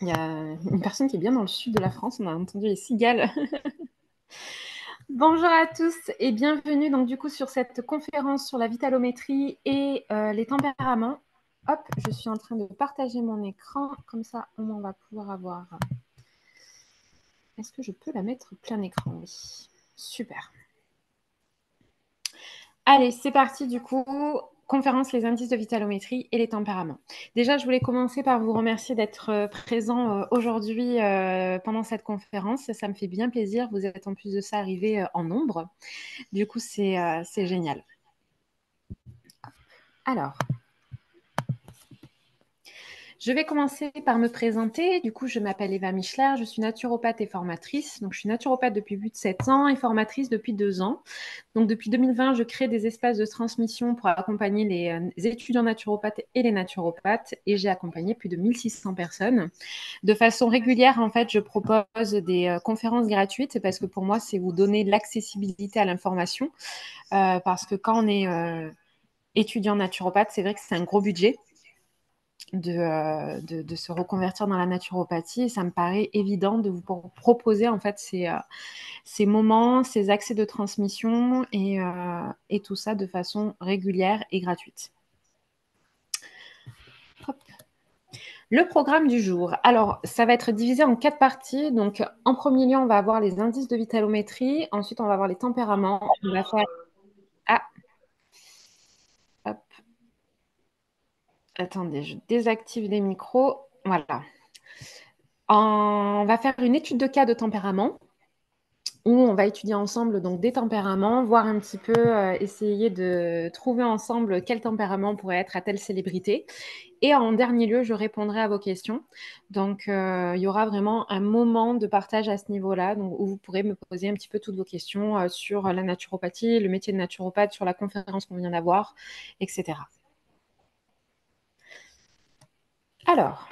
Il y a une personne qui est bien dans le sud de la France, on a entendu les cigales. Bonjour à tous et bienvenue donc du coup sur cette conférence sur la vitalométrie et les tempéraments. Hop, je suis en train de partager mon écran, comme ça on va pouvoir avoir... Est-ce que je peux la mettre plein écran? Oui, super. Allez, c'est parti du coup. Conférence, les indices de vitalométrie et les tempéraments. Déjà, je voulais commencer par vous remercier d'être présent aujourd'hui pendant cette conférence. Ça me fait bien plaisir. Vous êtes en plus de ça arrivés en nombre. Du coup, c'est génial. Alors, je vais commencer par me présenter. Du coup, je m'appelle Eva Michler, je suis naturopathe et formatrice. Donc, je suis naturopathe depuis plus de 7 ans et formatrice depuis 2 ans. Donc, depuis 2020, je crée des espaces de transmission pour accompagner les étudiants naturopathes et les naturopathes. Et j'ai accompagné plus de 1600 personnes. De façon régulière, en fait, je propose des conférences gratuites parce que pour moi, c'est vous donner l'accessibilité à l'information. Parce que quand on est étudiant naturopathe, c'est vrai que c'est un gros budget de se reconvertir dans la naturopathie. Et ça me paraît évident de vous proposer en fait ces moments, ces accès de transmission et tout ça de façon régulière et gratuite. Hop. Le programme du jour. Alors, ça va être divisé en 4 parties. Donc, en premier lieu, on va avoir les indices de vitalométrie. Ensuite, on va avoir les tempéraments. On va faire... Ah, hop. Attendez, je désactive les micros. Voilà. On va faire une étude de cas de tempérament où on va étudier ensemble donc des tempéraments, voir un petit peu, essayer de trouver ensemble quel tempérament pourrait être à telle célébrité. Et en dernier lieu, je répondrai à vos questions. Donc, il y aura vraiment un moment de partage à ce niveau-là, donc, où vous pourrez me poser un petit peu toutes vos questions sur la naturopathie, le métier de naturopathe, sur la conférence qu'on vient d'avoir, etc. Alors,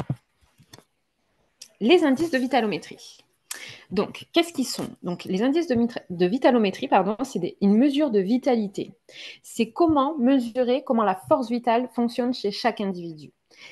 les indices de vitalométrie. Donc, qu'est-ce qu'ils sont? Donc, les indices de vitalométrie, pardon, c'est une mesure de vitalité. C'est comment mesurer comment la force vitale fonctionne chez chaque individu.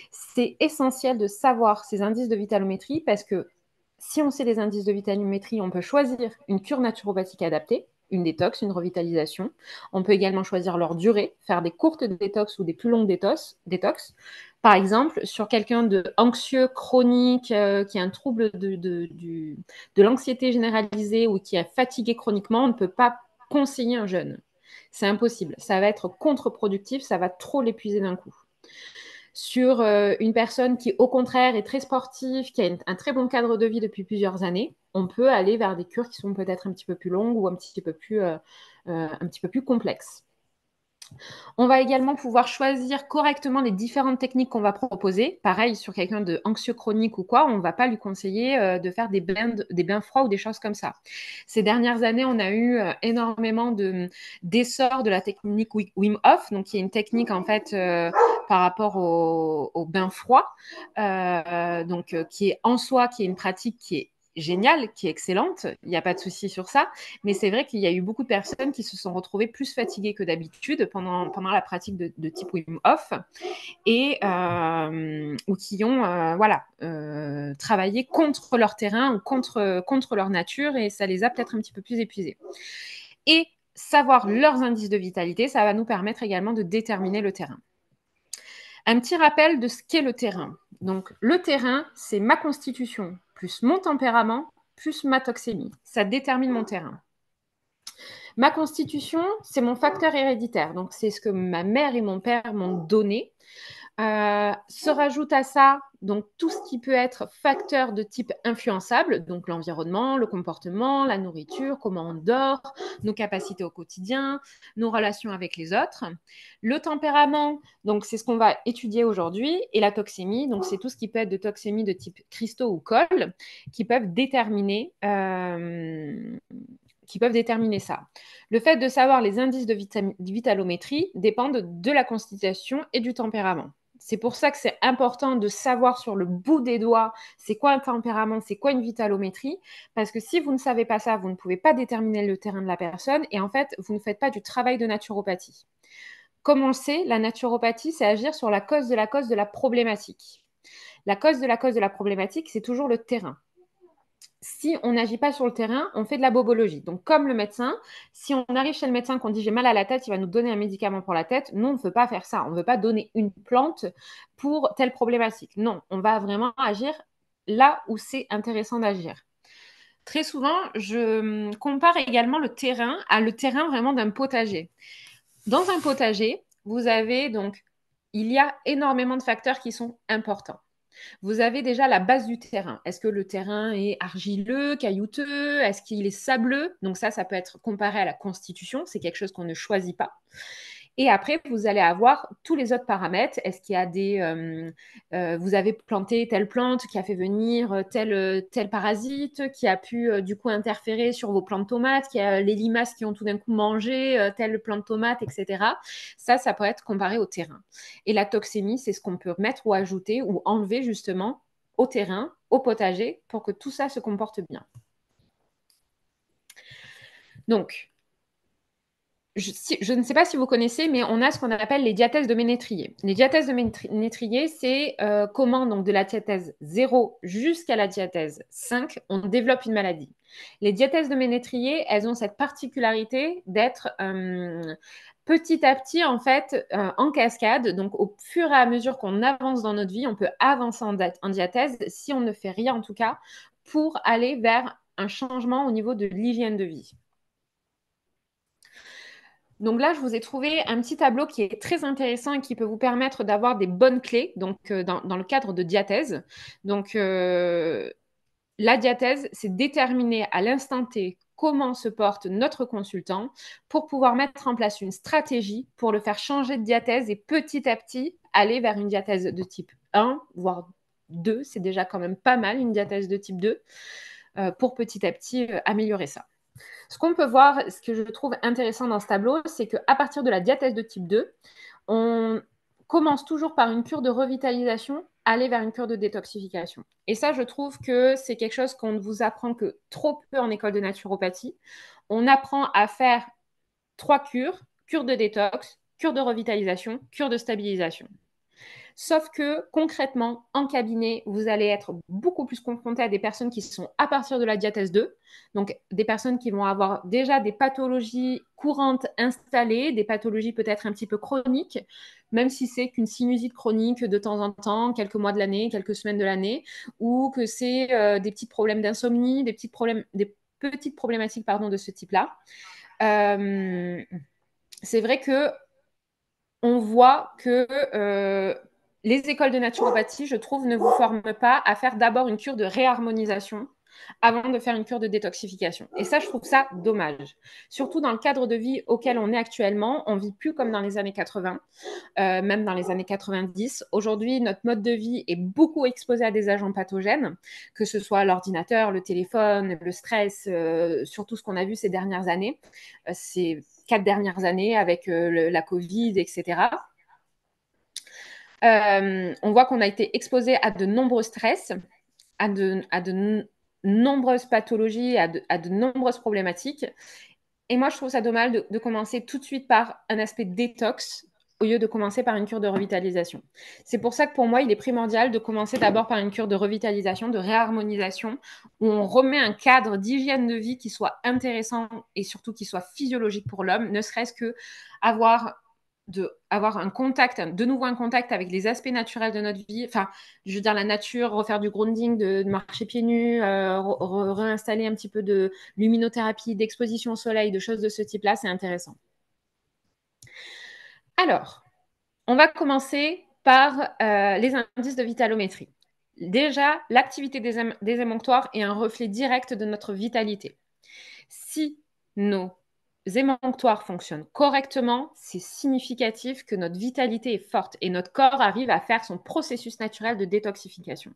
C'est essentiel de savoir ces indices de vitalométrie parce que si on sait les indices de vitalométrie, on peut choisir une cure naturopathique adaptée, une détox, une revitalisation. On peut également choisir leur durée, faire des courtes détox ou des plus longues détox. Par exemple, sur quelqu'un de anxieux, chronique, qui a un trouble de l'anxiété généralisée ou qui est fatigué chroniquement, on ne peut pas conseiller un jeûne. C'est impossible. Ça va être contre-productif, ça va trop l'épuiser d'un coup. Sur une personne qui, au contraire, est très sportive, qui a un très bon cadre de vie depuis plusieurs années, on peut aller vers des cures qui sont peut-être un petit peu plus longues ou un petit peu plus complexes. On va également pouvoir choisir correctement les différentes techniques qu'on va proposer. Pareil, sur quelqu'un de anxieux chronique ou quoi, on ne va pas lui conseiller de faire des bains froids ou des choses comme ça. Ces dernières années, on a eu énormément d'essor de la technique Wim Hof, donc qui est une technique en fait par rapport au bain froid, qui est en soi, qui est une pratique qui est géniale, qui est excellente, il n'y a pas de souci sur ça, mais c'est vrai qu'il y a eu beaucoup de personnes qui se sont retrouvées plus fatiguées que d'habitude pendant la pratique de type Wim Hof ou qui ont travaillé contre leur terrain ou contre leur nature et ça les a peut-être un petit peu plus épuisés. Et savoir leurs indices de vitalité, ça va nous permettre également de déterminer le terrain. Un petit rappel de ce qu'est le terrain. Donc, le terrain, c'est ma constitution plus mon tempérament plus ma toxémie. Ça détermine mon terrain. Ma constitution, c'est mon facteur héréditaire. Donc, c'est ce que ma mère et mon père m'ont donné. Se rajoute à ça donc tout ce qui peut être facteur de type influençable, donc l'environnement, le comportement, la nourriture, comment on dort, nos capacités au quotidien, nos relations avec les autres. Le tempérament, donc c'est ce qu'on va étudier aujourd'hui, et la toxémie, donc c'est tout ce qui peut être de toxémie de type cristaux ou colle, qui peuvent déterminer ça. Le fait de savoir les indices de vitalométrie dépendent de la constitution et du tempérament. C'est pour ça que c'est important de savoir sur le bout des doigts c'est quoi un tempérament, c'est quoi une vitalométrie, parce que si vous ne savez pas ça, vous ne pouvez pas déterminer le terrain de la personne et en fait, vous ne faites pas du travail de naturopathie. Comme on le sait, la naturopathie, c'est agir sur la cause de la problématique. La cause de la problématique, c'est toujours le terrain. Si on n'agit pas sur le terrain, on fait de la bobologie. Donc, comme le médecin, si on arrive chez le médecin qu'on dit j'ai mal à la tête, il va nous donner un médicament pour la tête. Nous, on ne veut pas faire ça. On ne veut pas donner une plante pour telle problématique. Non, on va vraiment agir là où c'est intéressant d'agir. Très souvent, je compare également le terrain à le terrain vraiment d'un potager. Dans un potager, vous avez donc, il y a énormément de facteurs qui sont importants. Vous avez déjà la base du terrain. Est-ce que le terrain est argileux, caillouteux? Est-ce qu'il est sableux? Donc ça peut être comparé à la constitution. C'est quelque chose qu'on ne choisit pas. Et après, vous allez avoir tous les autres paramètres. Est-ce qu'il y a vous avez planté telle plante qui a fait venir tel parasite, qui a pu du coup interférer sur vos plantes de tomates, qui a les limaces qui ont tout d'un coup mangé telle plante de tomate, etc. Ça peut être comparé au terrain. Et la toxémie, c'est ce qu'on peut mettre ou ajouter ou enlever justement au terrain, au potager, pour que tout ça se comporte bien. Donc, je ne sais pas si vous connaissez, mais on a ce qu'on appelle les diathèses de Ménétrier. Les diathèses de Ménétrier, c'est comment, donc de la diathèse 0 jusqu'à la diathèse 5, on développe une maladie. Les diathèses de Ménétrier, elles ont cette particularité d'être petit à petit, en fait, en cascade. Donc, au fur et à mesure qu'on avance dans notre vie, on peut avancer en diathèse, si on ne fait rien en tout cas, pour aller vers un changement au niveau de l'hygiène de vie. Donc là, je vous ai trouvé un petit tableau qui est très intéressant et qui peut vous permettre d'avoir des bonnes clés donc, dans le cadre de diathèse. Donc, la diathèse, c'est déterminer à l'instant T comment se porte notre consultant pour pouvoir mettre en place une stratégie pour le faire changer de diathèse et petit à petit aller vers une diathèse de type 1, voire 2. C'est déjà quand même pas mal, une diathèse de type 2, pour petit à petit améliorer ça. Ce qu'on peut voir, ce que je trouve intéressant dans ce tableau, c'est qu'à partir de la diathèse de type 2, on commence toujours par une cure de revitalisation, aller vers une cure de détoxification. Et ça, je trouve que c'est quelque chose qu'on ne vous apprend que trop peu en école de naturopathie. On apprend à faire 3 cures, cure de détox, cure de revitalisation, cure de stabilisation. Sauf que concrètement, en cabinet, vous allez être beaucoup plus confronté à des personnes qui sont à partir de la diathèse 2, donc des personnes qui vont avoir déjà des pathologies courantes installées, des pathologies peut-être un petit peu chroniques, même si c'est qu'une sinusite chronique de temps en temps, quelques mois de l'année, quelques semaines de l'année, ou que c'est des petits problèmes d'insomnie, des petites problématiques de ce type-là. C'est vrai que on voit que les écoles de naturopathie, je trouve, ne vous forment pas à faire d'abord une cure de réharmonisation avant de faire une cure de détoxification. Et ça, je trouve ça dommage. Surtout dans le cadre de vie auquel on est actuellement, on ne vit plus comme dans les années 80, même dans les années 90. Aujourd'hui, notre mode de vie est beaucoup exposé à des agents pathogènes, que ce soit l'ordinateur, le téléphone, le stress, surtout ce qu'on a vu ces dernières années, ces 4 dernières années avec la Covid, etc. On voit qu'on a été exposé à de nombreux stress, à de nombreuses pathologies, à de nombreuses problématiques. Et moi, je trouve ça dommage de commencer tout de suite par un aspect détox au lieu de commencer par une cure de revitalisation. C'est pour ça que pour moi, il est primordial de commencer d'abord par une cure de revitalisation, de réharmonisation, où on remet un cadre d'hygiène de vie qui soit intéressant et surtout qui soit physiologique pour l'homme, ne serait-ce que avoir un contact, de nouveau un contact avec les aspects naturels de notre vie, enfin, je veux dire la nature, refaire du grounding, de marcher pieds nus, réinstaller un petit peu de luminothérapie, d'exposition au soleil, de choses de ce type-là, c'est intéressant. Alors, on va commencer par les indices de vitalométrie. Déjà, l'activité des émonctoires est un reflet direct de notre vitalité. Si nos émonctoires fonctionnent correctement, c'est significatif que notre vitalité est forte et notre corps arrive à faire son processus naturel de détoxification.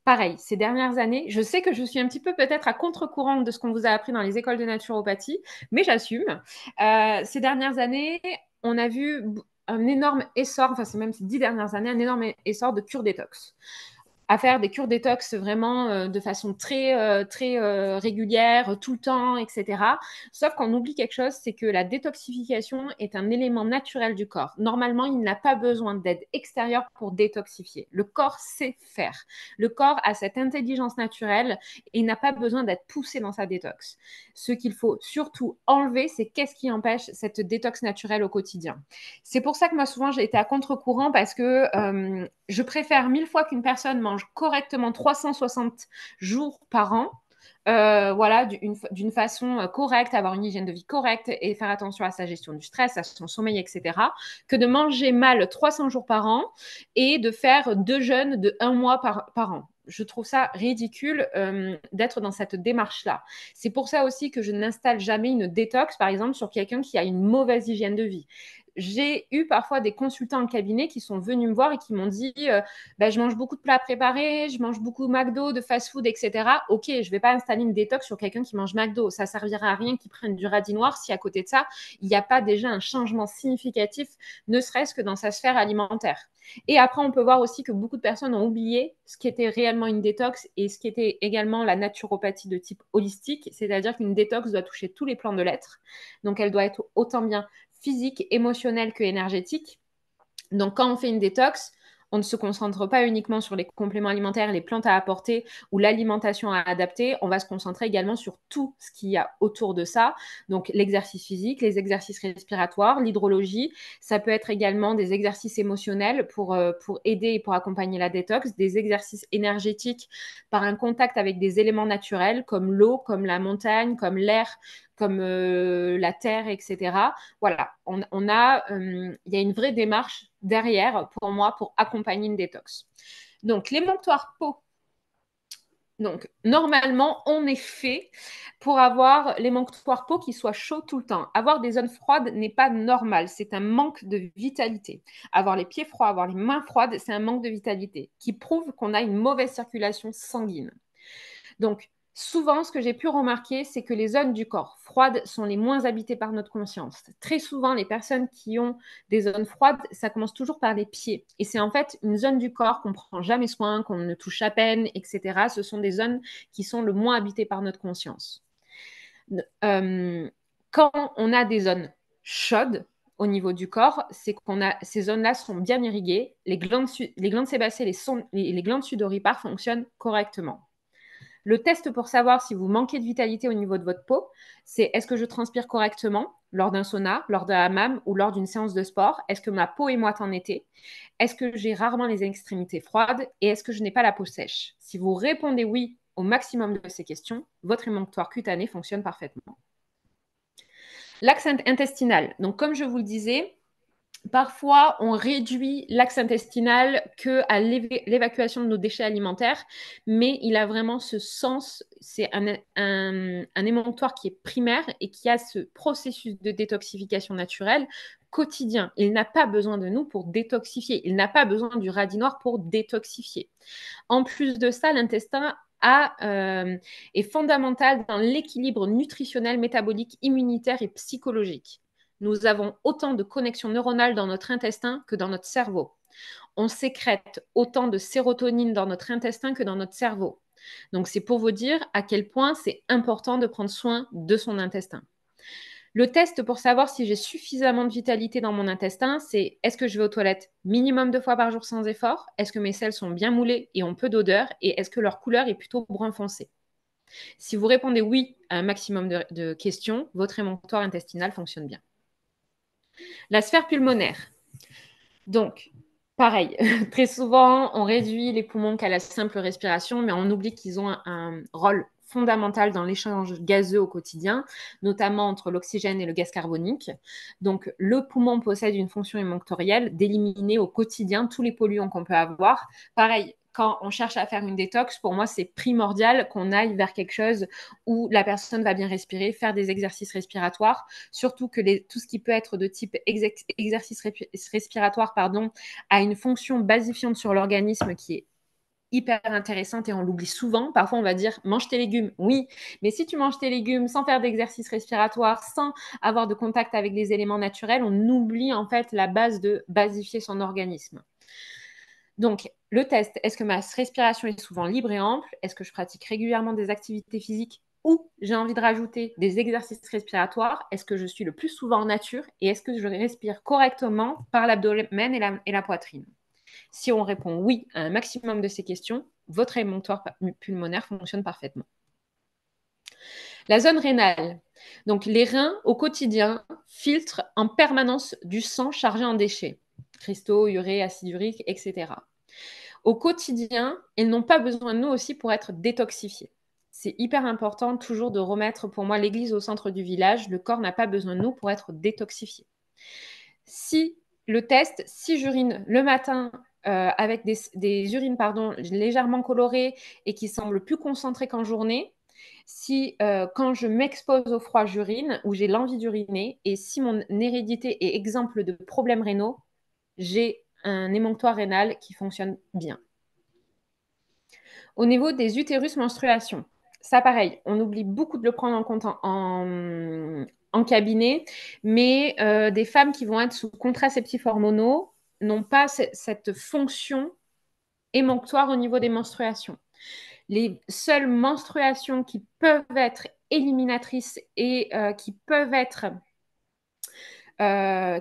Pareil, ces dernières années, je sais que je suis un petit peu peut-être à contre-courant de ce qu'on vous a appris dans les écoles de naturopathie, mais j'assume. Ces dernières années, on a vu un énorme essor, enfin c'est même ces 10 dernières années, un énorme essor de cure détox. à faire des cures détox vraiment de façon très régulière, tout le temps, etc. Sauf qu'on oublie quelque chose, c'est que la détoxification est un élément naturel du corps. Normalement, il n'a pas besoin d'aide extérieure pour détoxifier. Le corps sait faire. Le corps a cette intelligence naturelle et il n'a pas besoin d'être poussé dans sa détox. Ce qu'il faut surtout enlever, c'est qu'est-ce qui empêche cette détox naturelle au quotidien. C'est pour ça que moi, souvent, j'ai été à contre-courant parce que je préfère 1000 fois qu'une personne mange correctement 360 jours par an, voilà, d'une façon correcte, avoir une hygiène de vie correcte et faire attention à sa gestion du stress, à son sommeil, etc., que de manger mal 300 jours par an et de faire 2 jeûnes de 1 mois par an. Je trouve ça ridicule d'être dans cette démarche-là. C'est pour ça aussi que je n'installe jamais une détox, par exemple, sur quelqu'un qui a une mauvaise hygiène de vie. J'ai eu parfois des consultants en cabinet qui sont venus me voir et qui m'ont dit je mange beaucoup de plats préparés, je mange beaucoup de McDo, de fast-food, etc. Ok, je ne vais pas installer une détox sur quelqu'un qui mange McDo. Ça ne servira à rien qu'il prenne du radis noir si à côté de ça, il n'y a pas déjà un changement significatif, ne serait-ce que dans sa sphère alimentaire. Et après, on peut voir aussi que beaucoup de personnes ont oublié ce qui était réellement une détox et ce qui était également la naturopathie de type holistique, c'est-à-dire qu'une détox doit toucher tous les plans de l'être. Donc, elle doit être autant bien physique, émotionnelle que énergétique. Donc, quand on fait une détox, on ne se concentre pas uniquement sur les compléments alimentaires, les plantes à apporter ou l'alimentation à adapter. On va se concentrer également sur tout ce qu'il y a autour de ça. Donc, l'exercice physique, les exercices respiratoires, l'hydrologie. Ça peut être également des exercices émotionnels pour aider et pour accompagner la détox, des exercices énergétiques par un contact avec des éléments naturels comme l'eau, comme la montagne, comme l'air, comme la terre, etc. Voilà, il y a une vraie démarche derrière pour moi pour accompagner une détox. Donc, l'émonctoire peau. Donc, normalement, on est fait pour avoir l'émonctoire peau qui soit chaud tout le temps. Avoir des zones froides n'est pas normal. C'est un manque de vitalité. Avoir les pieds froids, avoir les mains froides, c'est un manque de vitalité qui prouve qu'on a une mauvaise circulation sanguine. Donc, souvent, ce que j'ai pu remarquer, c'est que les zones du corps froides sont les moins habitées par notre conscience. Très souvent, les personnes qui ont des zones froides, ça commence toujours par les pieds. Et c'est en fait une zone du corps qu'on ne prend jamais soin, qu'on ne touche à peine, etc. Ce sont des zones qui sont le moins habitées par notre conscience. Quand on a des zones chaudes au niveau du corps, c'est qu'on a ces zones-là sont bien irriguées, les glandes sébacées, les glandes sudoripares fonctionnent correctement. Le test pour savoir si vous manquez de vitalité au niveau de votre peau, c'est est-ce que je transpire correctement lors d'un sauna, lors d'un hammam ou lors d'une séance de sport? Est-ce que ma peau est moite en été? Est-ce que j'ai rarement les extrémités froides? Et est-ce que je n'ai pas la peau sèche? Si vous répondez oui au maximum de ces questions, votre émonctoire cutané fonctionne parfaitement. L'axe intestinal. Donc, comme je vous le disais, parfois, on réduit l'axe intestinal qu'à l'évacuation de nos déchets alimentaires, mais il a vraiment ce sens, c'est un émonctoire qui est primaire et qui a ce processus de détoxification naturelle quotidien. Il n'a pas besoin de nous pour détoxifier, il n'a pas besoin du radis noir pour détoxifier. En plus de ça, l'intestin est fondamental dans l'équilibre nutritionnel, métabolique, immunitaire et psychologique. Nous avons autant de connexions neuronales dans notre intestin que dans notre cerveau. On sécrète autant de sérotonine dans notre intestin que dans notre cerveau. Donc, c'est pour vous dire à quel point c'est important de prendre soin de son intestin. Le test pour savoir si j'ai suffisamment de vitalité dans mon intestin, c'est est-ce que je vais aux toilettes minimum 2 fois par jour sans effort? Est-ce que mes selles sont bien moulées et ont peu d'odeur? Et est-ce que leur couleur est plutôt brun foncé? Si vous répondez oui à un maximum de questions, votre émonctoire intestinal fonctionne bien. La sphère pulmonaire. Donc, pareil, très souvent, on réduit les poumons qu'à la simple respiration, mais on oublie qu'ils ont un rôle fondamental dans l'échange gazeux au quotidien, notamment entre l'oxygène et le gaz carbonique. Donc, le poumon possède une fonction émonctorielle d'éliminer au quotidien tous les polluants qu'on peut avoir. Pareil, quand on cherche à faire une détox, pour moi, c'est primordial qu'on aille vers quelque chose où la personne va bien respirer, faire des exercices respiratoires, surtout que tout ce qui peut être de type exercice respiratoire a une fonction basifiante sur l'organisme qui est hyper intéressante et on l'oublie souvent. Parfois, on va dire mange tes légumes. Oui, mais si tu manges tes légumes sans faire d'exercice respiratoire, sans avoir de contact avec les éléments naturels, on oublie en fait la base de basifier son organisme. Donc, le test, est-ce que ma respiration est souvent libre et ample? Est-ce que je pratique régulièrement des activités physiques ou j'ai envie de rajouter des exercices respiratoires? Est-ce que je suis le plus souvent en nature? Et est-ce que je respire correctement par l'abdomen et la poitrine? Si on répond oui à un maximum de ces questions, votre émonctoire pulmonaire fonctionne parfaitement. La zone rénale. Donc, les reins, au quotidien, filtrent en permanence du sang chargé en déchets, cristaux, urée, acide urique, etc. Au quotidien, ils n'ont pas besoin de nous aussi pour être détoxifiés. C'est hyper important toujours de remettre pour moi l'église au centre du village. Le corps n'a pas besoin de nous pour être détoxifié. Si le test, si j'urine le matin avec des urines légèrement colorées et qui semblent plus concentrées qu'en journée, si quand je m'expose au froid, j'urine ou j'ai l'envie d'uriner, et si mon hérédité est exemple de problèmes rénaux, j'ai un émonctoire rénal qui fonctionne bien. Au niveau des utérus menstruation, ça pareil, on oublie beaucoup de le prendre en compte en cabinet, mais des femmes qui vont être sous contraceptifs hormonaux n'ont pas cette fonction émonctoire au niveau des menstruations. Les seules menstruations qui peuvent être éliminatrices et qui peuvent être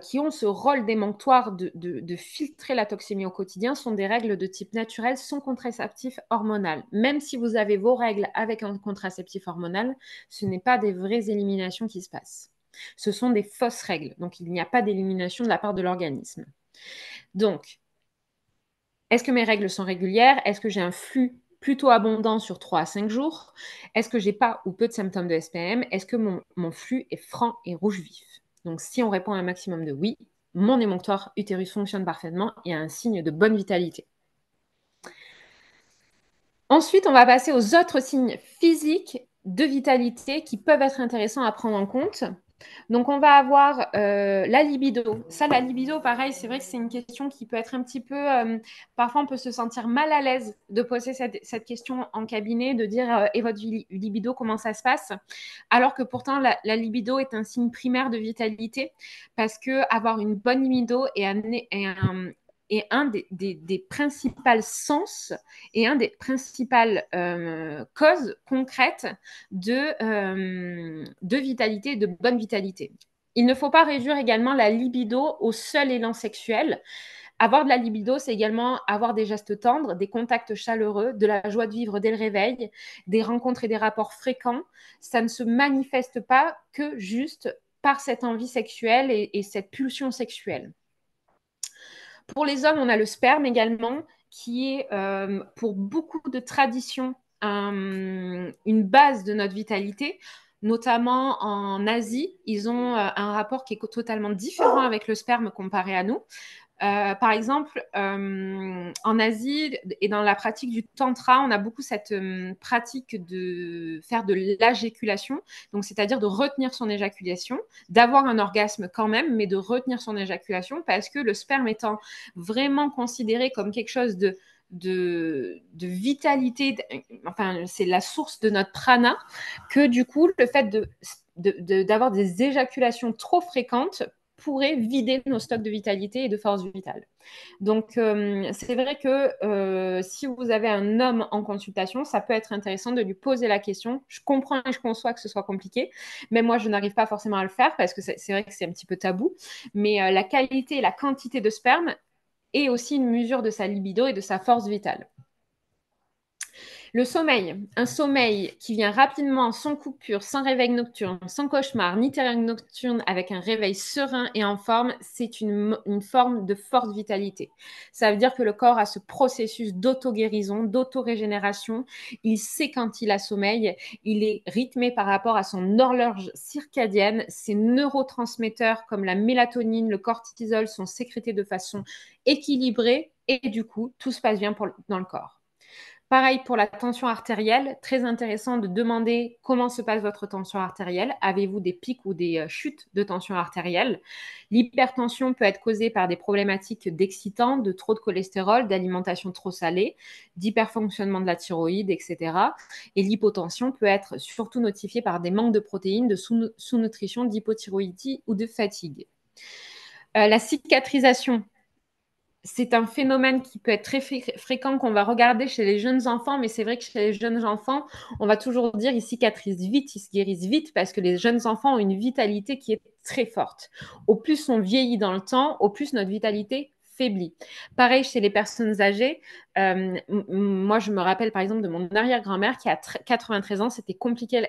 qui ont ce rôle d'émonctoire de filtrer la toxémie au quotidien sont des règles de type naturel sans contraceptif hormonal. Même si vous avez vos règles avec un contraceptif hormonal, ce n'est pas des vraies éliminations qui se passent. Ce sont des fausses règles, donc il n'y a pas d'élimination de la part de l'organisme. Donc, est-ce que mes règles sont régulières? Est-ce que j'ai un flux plutôt abondant sur 3 à 5 jours? Est-ce que j'ai pas ou peu de symptômes de SPM? Est-ce que mon flux est franc et rouge vif? Donc, si on répond à un maximum de oui, mon émonctoire utérus fonctionne parfaitement et a un signe de bonne vitalité. Ensuite, on va passer aux autres signes physiques de vitalité qui peuvent être intéressants à prendre en compte. Donc, on va avoir la libido. Ça, la libido, pareil, c'est vrai que c'est une question qui peut être un petit peu... parfois, on peut se sentir mal à l'aise de poser cette question en cabinet, de dire et votre libido, comment ça se passe? Alors que pourtant, la libido est un signe primaire de vitalité parce que avoir une bonne libido est un des principaux sens et un des principales causes concrètes de vitalité, de bonne vitalité. Il ne faut pas réduire également la libido au seul élan sexuel. Avoir de la libido, c'est également avoir des gestes tendres, des contacts chaleureux, de la joie de vivre dès le réveil, des rencontres et des rapports fréquents. Ça ne se manifeste pas que juste par cette envie sexuelle et cette pulsion sexuelle. Pour les hommes, on a le sperme également, qui est pour beaucoup de traditions une base de notre vitalité. Notamment en Asie, ils ont un rapport qui est totalement différent avec le sperme comparé à nous. Par exemple, en Asie et dans la pratique du tantra, on a beaucoup cette pratique de faire de l'éjaculation, donc c'est-à-dire de retenir son éjaculation, d'avoir un orgasme quand même, mais de retenir son éjaculation parce que le sperme étant vraiment considéré comme quelque chose de vitalité, enfin c'est la source de notre prana, que du coup le fait d'avoir des éjaculations trop fréquentes pourrait vider nos stocks de vitalité et de force vitale. Donc, c'est vrai que si vous avez un homme en consultation, ça peut être intéressant de lui poser la question. Je comprends et je conçois que ce soit compliqué, mais moi, je n'arrive pas forcément à le faire parce que c'est vrai que c'est un petit peu tabou. Mais la qualité et la quantité de sperme est aussi une mesure de sa libido et de sa force vitale. Le sommeil, un sommeil qui vient rapidement, sans coupure, sans réveil nocturne, sans cauchemar, ni terreur nocturne, avec un réveil serein et en forme, c'est une forme de forte vitalité. Ça veut dire que le corps a ce processus d'auto-guérison, d'auto-régénération. Il sait quand il a sommeil, il est rythmé par rapport à son horloge circadienne. Ses neurotransmetteurs comme la mélatonine, le cortisol sont sécrétés de façon équilibrée et du coup, tout se passe bien dans le corps. Pareil pour la tension artérielle, très intéressant de demander comment se passe votre tension artérielle. Avez-vous des pics ou des chutes de tension artérielle? L'hypertension peut être causée par des problématiques d'excitants, de trop de cholestérol, d'alimentation trop salée, d'hyperfonctionnement de la thyroïde, etc. Et l'hypotension peut être surtout notifiée par des manques de protéines, de sous-nutrition, d'hypothyroïdie ou de fatigue. La cicatrisation. c'est un phénomène qui peut être très fréquent qu'on va regarder chez les jeunes enfants, mais c'est vrai que chez les jeunes enfants, on va toujours dire ils cicatrisent vite, ils se guérissent vite parce que les jeunes enfants ont une vitalité qui est très forte. Au plus on vieillit dans le temps, au plus notre vitalité faiblit. Pareil chez les personnes âgées. Moi, je me rappelle par exemple de mon arrière-grand-mère qui a 93 ans, c'était compliqué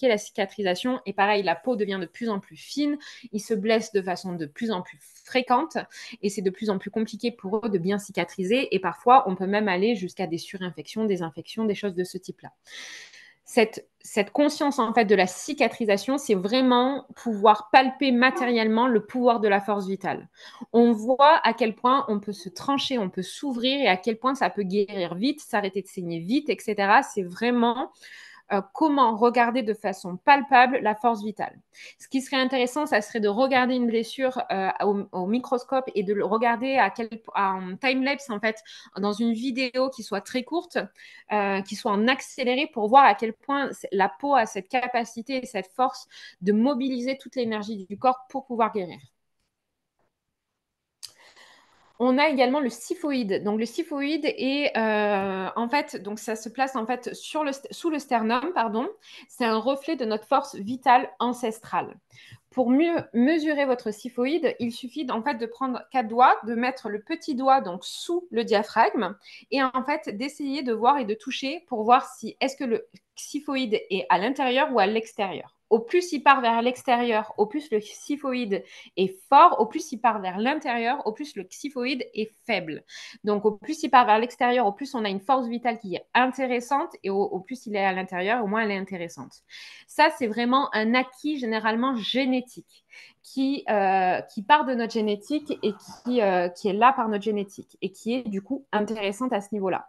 la cicatrisation et pareil, la peau devient de plus en plus fine, ils se blessent de façon de plus en plus fréquente et c'est de plus en plus compliqué pour eux de bien cicatriser et parfois on peut même aller jusqu'à des surinfections, des infections, des choses de ce type-là. Cette conscience en fait de la cicatrisation, c'est vraiment pouvoir palper matériellement le pouvoir de la force vitale. On voit à quel point on peut se trancher, on peut s'ouvrir et à quel point ça peut guérir vite, s'arrêter de saigner vite, etc. C'est vraiment comment regarder de façon palpable la force vitale. Ce qui serait intéressant, ça serait de regarder une blessure au microscope et de le regarder en time-lapse, en fait, dans une vidéo qui soit très courte, qui soit en accéléré pour voir à quel point la peau a cette capacité et cette force de mobiliser toute l'énergie du corps pour pouvoir guérir. On a également le syphoïde. Donc le syphoïde est en fait, donc ça se place en fait sous le sternum, pardon. C'est un reflet de notre force vitale ancestrale. Pour mieux mesurer votre syphoïde, il suffit en fait de prendre 4 doigts, de mettre le petit doigt donc sous le diaphragme et en fait d'essayer de voir et de toucher pour voir si est-ce que le syphoïde est à l'intérieur ou à l'extérieur. Au plus il part vers l'extérieur, au plus le syphoïde est fort, au plus il part vers l'intérieur, au plus le syphoïde est faible. Donc, au plus il part vers l'extérieur, au plus on a une force vitale qui est intéressante et au plus il est à l'intérieur, au moins elle est intéressante. Ça, c'est vraiment un acquis généralement génétique qui part de notre génétique et qui est là par notre génétique et qui est du coup intéressante à ce niveau-là.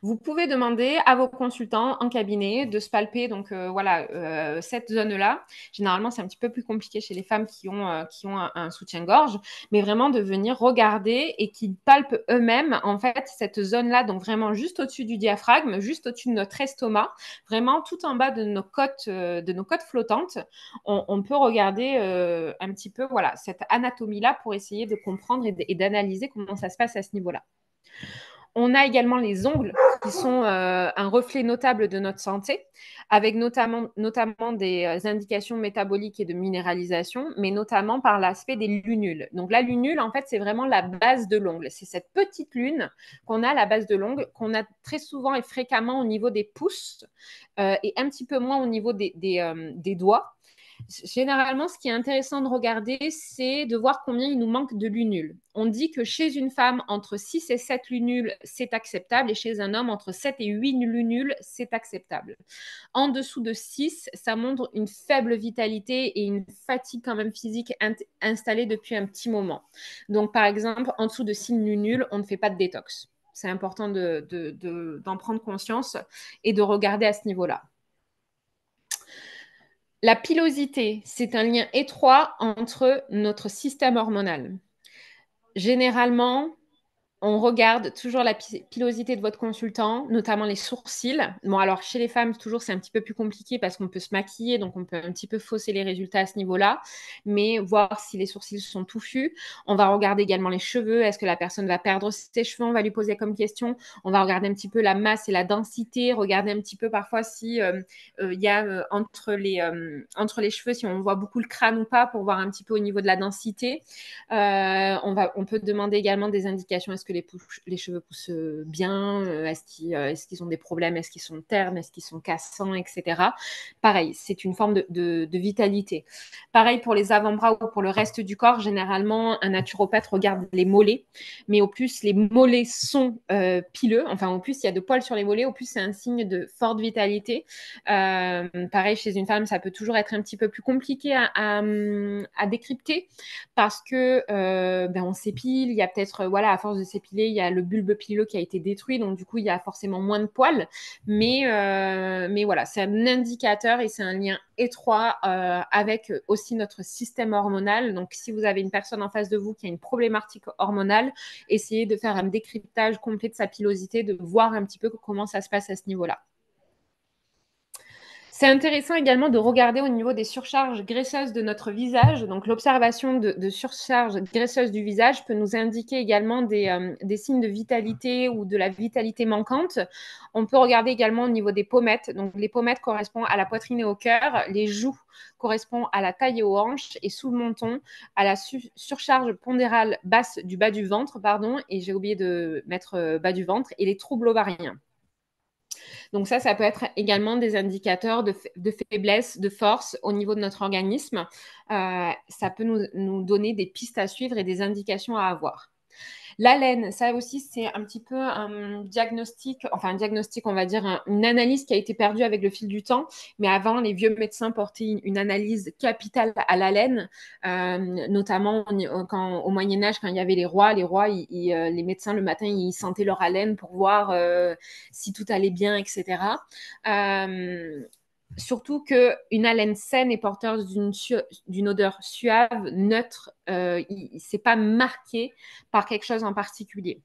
Vous pouvez demander à vos consultants en cabinet de se palper donc voilà cette zone-là. Généralement, c'est un petit peu plus compliqué chez les femmes qui ont un soutien-gorge, mais vraiment de venir regarder et qui palpent eux-mêmes en fait cette zone-là, donc vraiment juste au-dessus du diaphragme, juste au-dessus de notre estomac, vraiment tout en bas de nos côtes flottantes. On peut regarder un petit peu voilà cette anatomie-là pour essayer de comprendre et d'analyser comment ça se passe à ce niveau-là. On a également les ongles qui sont un reflet notable de notre santé, avec notamment des indications métaboliques et de minéralisation, mais notamment par l'aspect des lunules. Donc la lunule, en fait, c'est vraiment la base de l'ongle. C'est cette petite lune qu'on a à la base de l'ongle, qu'on a très souvent et fréquemment au niveau des pouces et un petit peu moins au niveau des doigts. Généralement, ce qui est intéressant de regarder, c'est de voir combien il nous manque de lunules. On dit que chez une femme, entre 6 et 7 lunules, c'est acceptable, et chez un homme, entre 7 et 8 lunules, c'est acceptable. En dessous de 6, ça montre une faible vitalité et une fatigue quand même physique installée depuis un petit moment. Donc, par exemple, en dessous de 6 lunules, on ne fait pas de détox. C'est important d'en prendre conscience et de regarder à ce niveau-là. La pilosité, c'est un lien étroit entre notre système hormonal. Généralement, on regarde toujours la pilosité de votre consultant, notamment les sourcils. Bon, alors chez les femmes, toujours c'est un petit peu plus compliqué parce qu'on peut se maquiller, donc on peut un petit peu fausser les résultats à ce niveau-là, mais voir si les sourcils sont touffus. On va regarder également les cheveux. Est-ce que la personne va perdre ses cheveux? On va lui poser comme question. On va regarder un petit peu la masse et la densité, regarder un petit peu parfois si y a entre les cheveux, si on voit beaucoup le crâne ou pas, pour voir un petit peu au niveau de la densité. On peut demander également des indications. Est-ce que les cheveux poussent bien? Est-ce qu'ils ont des problèmes? Est-ce qu'ils sont ternes? Est-ce qu'ils sont cassants, etc. Pareil, c'est une forme de vitalité. Pareil pour les avant-bras ou pour le reste du corps. Généralement, un naturopathe regarde les mollets, mais au plus les mollets sont pileux, enfin au plus il y a de poils sur les mollets, au plus c'est un signe de forte vitalité. Pareil, chez une femme, ça peut toujours être un petit peu plus compliqué à décrypter parce que on s'épile, il y a peut-être, voilà, à force de s'épiler, il y a le bulbe pileux qui a été détruit, donc du coup, il y a forcément moins de poils. Mais voilà, c'est un indicateur et c'est un lien étroit avec aussi notre système hormonal. Donc, si vous avez une personne en face de vous qui a une problématique hormonale, essayez de faire un décryptage complet de sa pilosité, de voir un petit peu comment ça se passe à ce niveau-là. C'est intéressant également de regarder au niveau des surcharges graisseuses de notre visage. Donc, l'observation de surcharge graisseuse du visage peut nous indiquer également des signes de vitalité ou de la vitalité manquante. On peut regarder également au niveau des pommettes. Donc, les pommettes correspondent à la poitrine et au cœur. Les joues correspondent à la taille et aux hanches. Et sous le menton, à la surcharge pondérale basse du bas du ventre, pardon. Et j'ai oublié de mettre bas du ventre. Et les troubles ovariens. Donc ça peut être également des indicateurs de faiblesse, de force au niveau de notre organisme. Ça peut nous donner des pistes à suivre et des indications à avoir. L'haleine, ça aussi, c'est un petit peu un diagnostic, enfin un diagnostic, on va dire, une analyse qui a été perdue avec le fil du temps. Mais avant, les vieux médecins portaient une analyse capitale à l'haleine, notamment au Moyen-Âge, quand il y avait les médecins, le matin, ils sentaient leur haleine pour voir si tout allait bien, etc. Surtout qu'une haleine saine est porteuse d'une odeur suave, neutre. C'est pas marqué par quelque chose en particulier.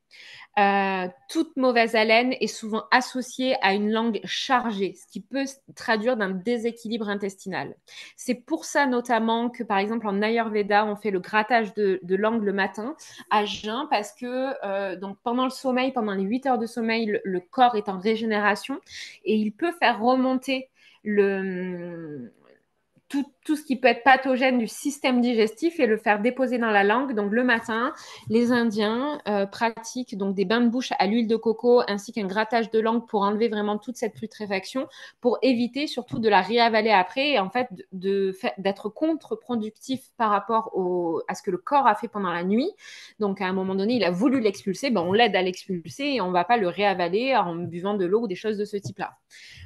Toute mauvaise haleine est souvent associée à une langue chargée, ce qui peut se traduire d'un déséquilibre intestinal. C'est pour ça notamment que, par exemple, en Ayurveda, on fait le grattage de langue le matin à jeun parce que donc pendant le sommeil, pendant les 8 heures de sommeil, le corps est en régénération et il peut faire remonter tout ce qui peut être pathogène du système digestif et le faire déposer dans la langue. Donc le matin, les Indiens pratiquent donc des bains de bouche à l'huile de coco ainsi qu'un grattage de langue pour enlever vraiment toute cette putréfaction, pour éviter surtout de la réavaler après et en fait d'être contre-productif par rapport à ce que le corps a fait pendant la nuit. Donc à un moment donné, il a voulu l'expulser, ben on l'aide à l'expulser et on ne va pas le réavaler en buvant de l'eau ou des choses de ce type-là.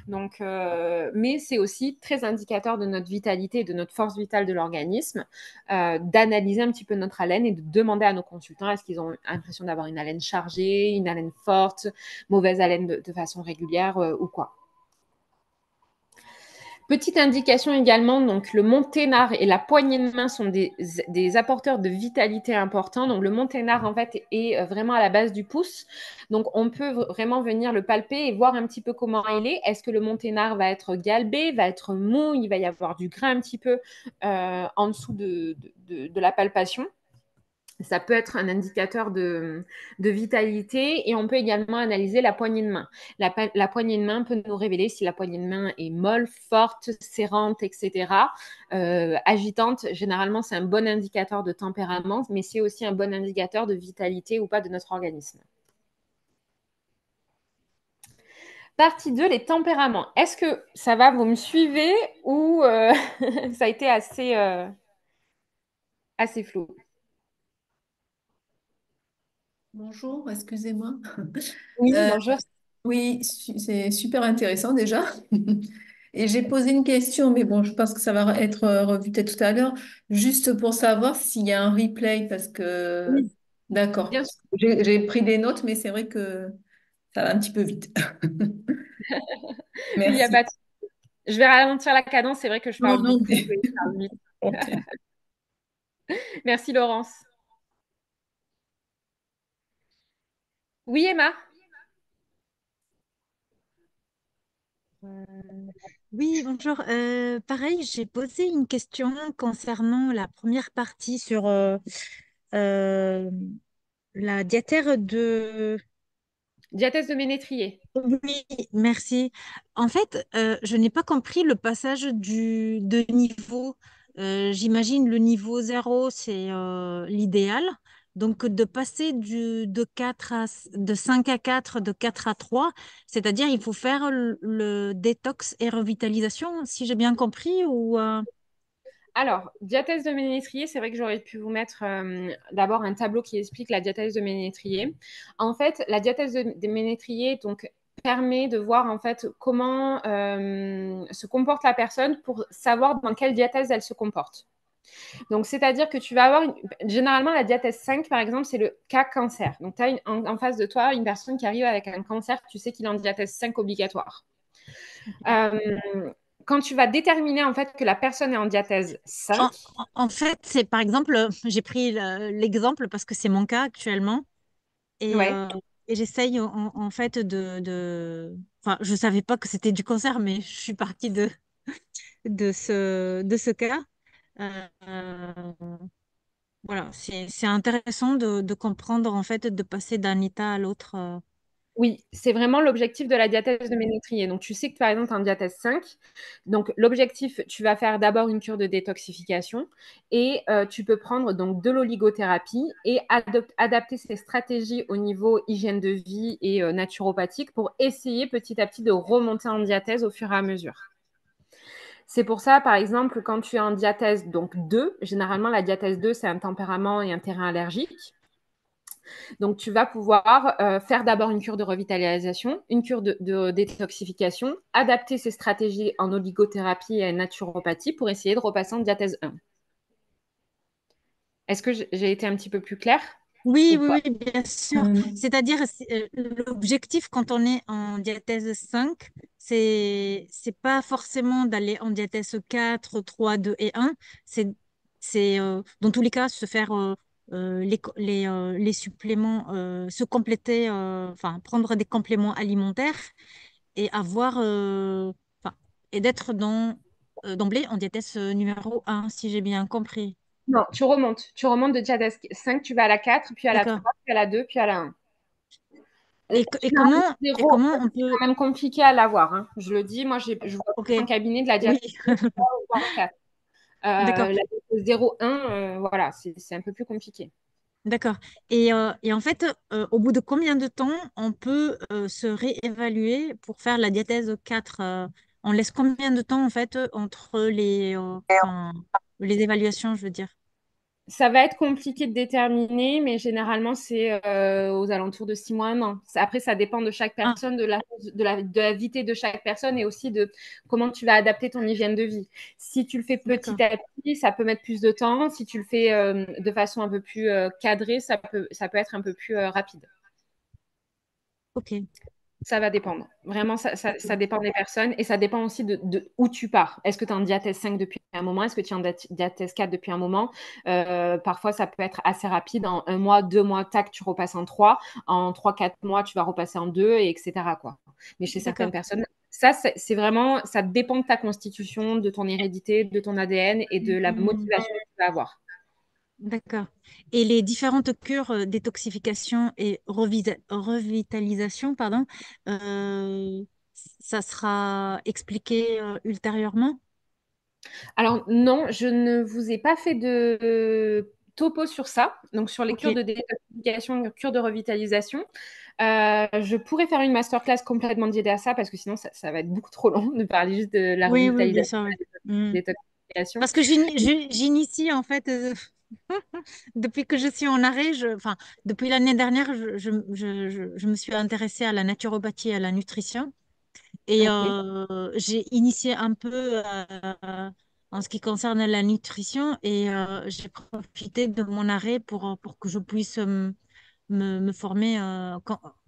Donc, mais c'est aussi très indicateur de notre vitalité et de notre force vitale de l'organisme, d'analyser un petit peu notre haleine et de demander à nos consultants est-ce qu'ils ont l'impression d'avoir une haleine chargée, une haleine forte, mauvaise haleine de façon régulière ou quoi. Petite indication également, donc le monténard et la poignée de main sont des apporteurs de vitalité importants. Donc le monténard en fait est vraiment à la base du pouce. Donc on peut vraiment venir le palper et voir un petit peu comment il est. Est-ce que le monténard va être galbé, va être mou, il va y avoir du gras un petit peu en dessous de la palpation. Ça peut être un indicateur de vitalité et on peut également analyser la poignée de main. La poignée de main peut nous révéler si la poignée de main est molle, forte, serrante, etc. Agitante, généralement, c'est un bon indicateur de tempérament, mais c'est aussi un bon indicateur de vitalité ou pas de notre organisme. Partie 2, les tempéraments. Est-ce que ça va, vous me suivez ou ça a été assez flou? Bonjour, excusez-moi. Oui, Euh, bonjour. oui, c'est super intéressant déjà. Et j'ai posé une question, mais bon, je pense que ça va être revu peut-être tout à l'heure, juste pour savoir s'il y a un replay, parce que, Oui, d'accord, bien sûr. j'ai pris des notes, mais c'est vrai que ça va un petit peu vite. Oui, il n'y a pas Merci. de... Je vais ralentir la cadence. C'est vrai que je Non, parle non, beaucoup mais... et je parle vite. Ok. Merci, Laurence. Oui, Emma? Euh, oui, bonjour. Pareil, j'ai posé une question concernant la première partie sur euh, la diatère de... Diathèse de Ménétrier. Oui, merci. En fait, je n'ai pas compris le passage de niveau. J'imagine le niveau 0, c'est l'idéal. Donc, de passer de 5 à 4, de 4 à 3, c'est-à-dire il faut faire le détox et revitalisation, si j'ai bien compris, ou... Alors, diathèse de Ménétrier, c'est vrai que j'aurais pu vous mettre d'abord un tableau qui explique la diathèse de Ménétrier. En fait, la diathèse de Ménétrier donc, permet de voir en fait comment se comporte la personne pour savoir dans quelle diathèse elle se comporte. Donc, c'est-à-dire que tu vas avoir, généralement, la diathèse 5, par exemple, c'est le cas cancer. Donc, tu as en face de toi une personne qui arrive avec un cancer, tu sais qu'il est en diathèse 5 obligatoire. Euh, Quand tu vas déterminer en fait que la personne est en diathèse 5, En fait, c'est par exemple, j'ai pris l'exemple parce que c'est mon cas actuellement. Et, ouais. euh, et j'essaye en fait Enfin, je savais pas que c'était du cancer, mais je suis partie de... de ce cas. Euh, voilà, c'est intéressant de comprendre, en fait, de passer d'un état à l'autre. Oui, c'est vraiment l'objectif de la diathèse de ménétrier. Donc, tu sais que par exemple, tu as un diathèse 5. Donc, l'objectif, tu vas faire d'abord une cure de détoxification et tu peux prendre donc de l'oligothérapie et adapter ces stratégies au niveau hygiène de vie et naturopathique pour essayer petit à petit de remonter en diathèse au fur et à mesure. C'est pour ça, par exemple, quand tu es en diathèse donc 2, généralement la diathèse 2, c'est un tempérament et un terrain allergique. Donc, tu vas pouvoir faire d'abord une cure de revitalisation, une cure de détoxification, adapter ces stratégies en oligothérapie et en naturopathie pour essayer de repasser en diathèse 1. Est-ce que j'ai été un petit peu plus claire Oui, ou oui, pas? oui, bien sûr. Hum, C'est-à-dire, l'objectif quand on est en diathèse 5, c'est pas forcément d'aller en diathèse 4, 3, 2 et 1. Dans tous les cas, se faire les suppléments, se compléter, enfin, prendre des compléments alimentaires et avoir, enfin, et d'être d'emblée en diathèse numéro 1, si j'ai bien compris. Non, tu remontes. Tu remontes de diathèse 5, tu vas à la 4, puis à la D'accord. 3, puis à la 2, puis à la 1. Généralement, Et 0, comment on c'est peut... quand même compliqué à l'avoir, hein. Je le dis, moi, je vois Ok, plus en cabinet de la oui, diathèse 3, voire 4. d'accord, La diathèse 0,1, voilà, c'est un peu plus compliqué. d'accord. Et en fait, au bout de combien de temps on peut se réévaluer pour faire la diathèse 4 on laisse combien de temps en fait entre enfin, les évaluations, je veux dire? Ça va être compliqué de déterminer, mais généralement, c'est aux alentours de 6 mois, un an. Après, ça dépend de chaque Ah, personne, de la vitesse de chaque personne et aussi de comment tu vas adapter ton hygiène de vie. Si tu le fais petit d'accord, à petit, ça peut mettre plus de temps. Si tu le fais de façon un peu plus cadrée, ça peut être un peu plus rapide. ok, Ça va dépendre. Vraiment, ça ok, dépend des personnes et ça dépend aussi de où tu pars. Est-ce que tu es en diathèse 5 depuis un moment? Est-ce que tu es en diathèse 4 depuis un moment? Parfois, ça peut être assez rapide. En un mois, 2 mois, tac, tu repasses en 3. En 3, 4 mois, tu vas repasser en 2, et etc., quoi. Mais chez certaines d'accord. personnes, ça, c'est vraiment, ça dépend de ta constitution, de ton hérédité, de ton ADN et de la Hmm, motivation que tu vas avoir. d'accord. Et les différentes cures détoxification et revitalisation, pardon, euh, ça sera expliqué ultérieurement? Alors non, je ne vous ai pas fait de topo sur ça, donc sur les Ok, cures de détoxification, cures de revitalisation. Je pourrais faire une masterclass complètement dédiée à ça parce que sinon ça va être beaucoup trop long de parler juste de la oui, oui, bien revitalisation sûr, oui. et de Hmm. la détoxification. Parce que j'initie en fait, depuis que je suis en arrêt, enfin, depuis l'année dernière, je me suis intéressée à la naturopathie et à la nutrition. Et Ok, j'ai initié un peu en ce qui concerne la nutrition et j'ai profité de mon arrêt pour que je puisse me former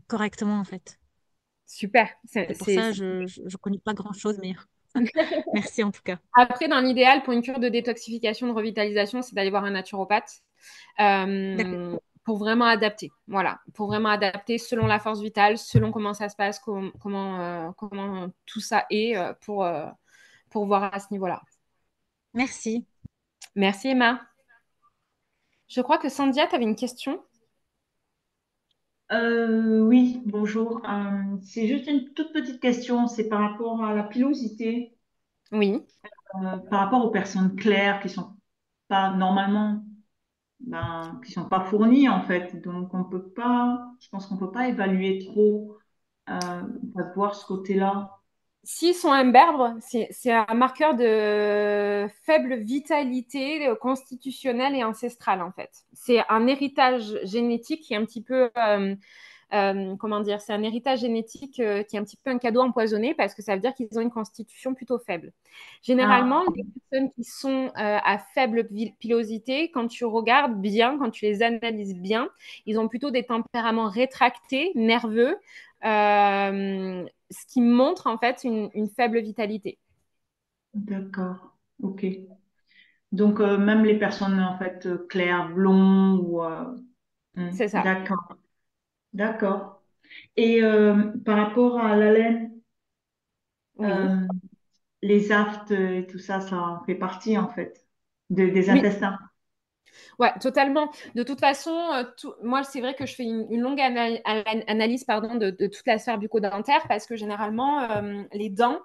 correctement en fait. super. Et pour ça, je connais pas grand-chose, mais merci en tout cas. Après, dans l'idéal, pour une cure de détoxification, de revitalisation, c'est d'aller voir un naturopathe D'accord. pour vraiment adapter. Voilà, pour vraiment adapter selon la force vitale, selon comment ça se passe, comment tout ça est pour voir à ce niveau-là. Merci. Merci Emma. Je crois que Sandia, tu avais une question. Oui, bonjour. C'est juste une toute petite question. C'est par rapport à la pilosité, Oui. par rapport aux personnes claires qui sont pas normalement, qui sont pas fournies en fait. Donc on peut pas, je pense qu'on peut pas évaluer trop, on va voir ce côté-là. S'ils sont imberbes, c'est un marqueur de faible vitalité constitutionnelle et ancestrale, en fait. C'est un héritage génétique qui est un petit peu comment dire, c'est un héritage génétique qui est un petit peu un cadeau empoisonné parce que ça veut dire qu'ils ont une constitution plutôt faible. Généralement, Ah, les personnes qui sont à faible pilosité, quand tu regardes bien, quand tu les analyses bien, ils ont plutôt des tempéraments rétractés, nerveux, ce qui montre en fait une faible vitalité. d'accord. Ok. Donc même les personnes en fait claires, blonds ou C'est ça. d'accord, d'accord. Et par rapport à la laine. Oui. les aftes et tout ça, ça en fait partie en fait des Oui, intestins. ouais, totalement. De toute façon, moi, c'est vrai que je fais une longue analyse pardon, de toute la sphère bucco-dentaire parce que généralement, les dents,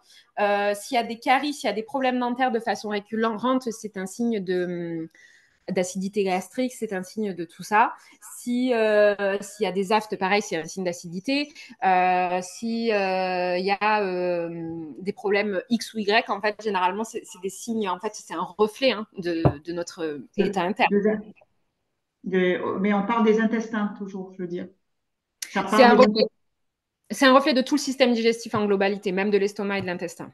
s'il y a des caries, s'il y a des problèmes dentaires de façon récurrente, c'est un signe d'acidité gastrique, c'est un signe de tout ça. S'il y a des aftes, pareil, c'est un signe d'acidité. Si il y a des problèmes X ou Y, en fait, généralement, c'est des signes, en fait, c'est un reflet hein, de notre état De- interne. de- mais on parle des intestins toujours, je veux dire. Ça C'est parle un, des reflet, intestins. c'est un reflet de tout le système digestif en globalité, même de l'estomac et de l'intestin.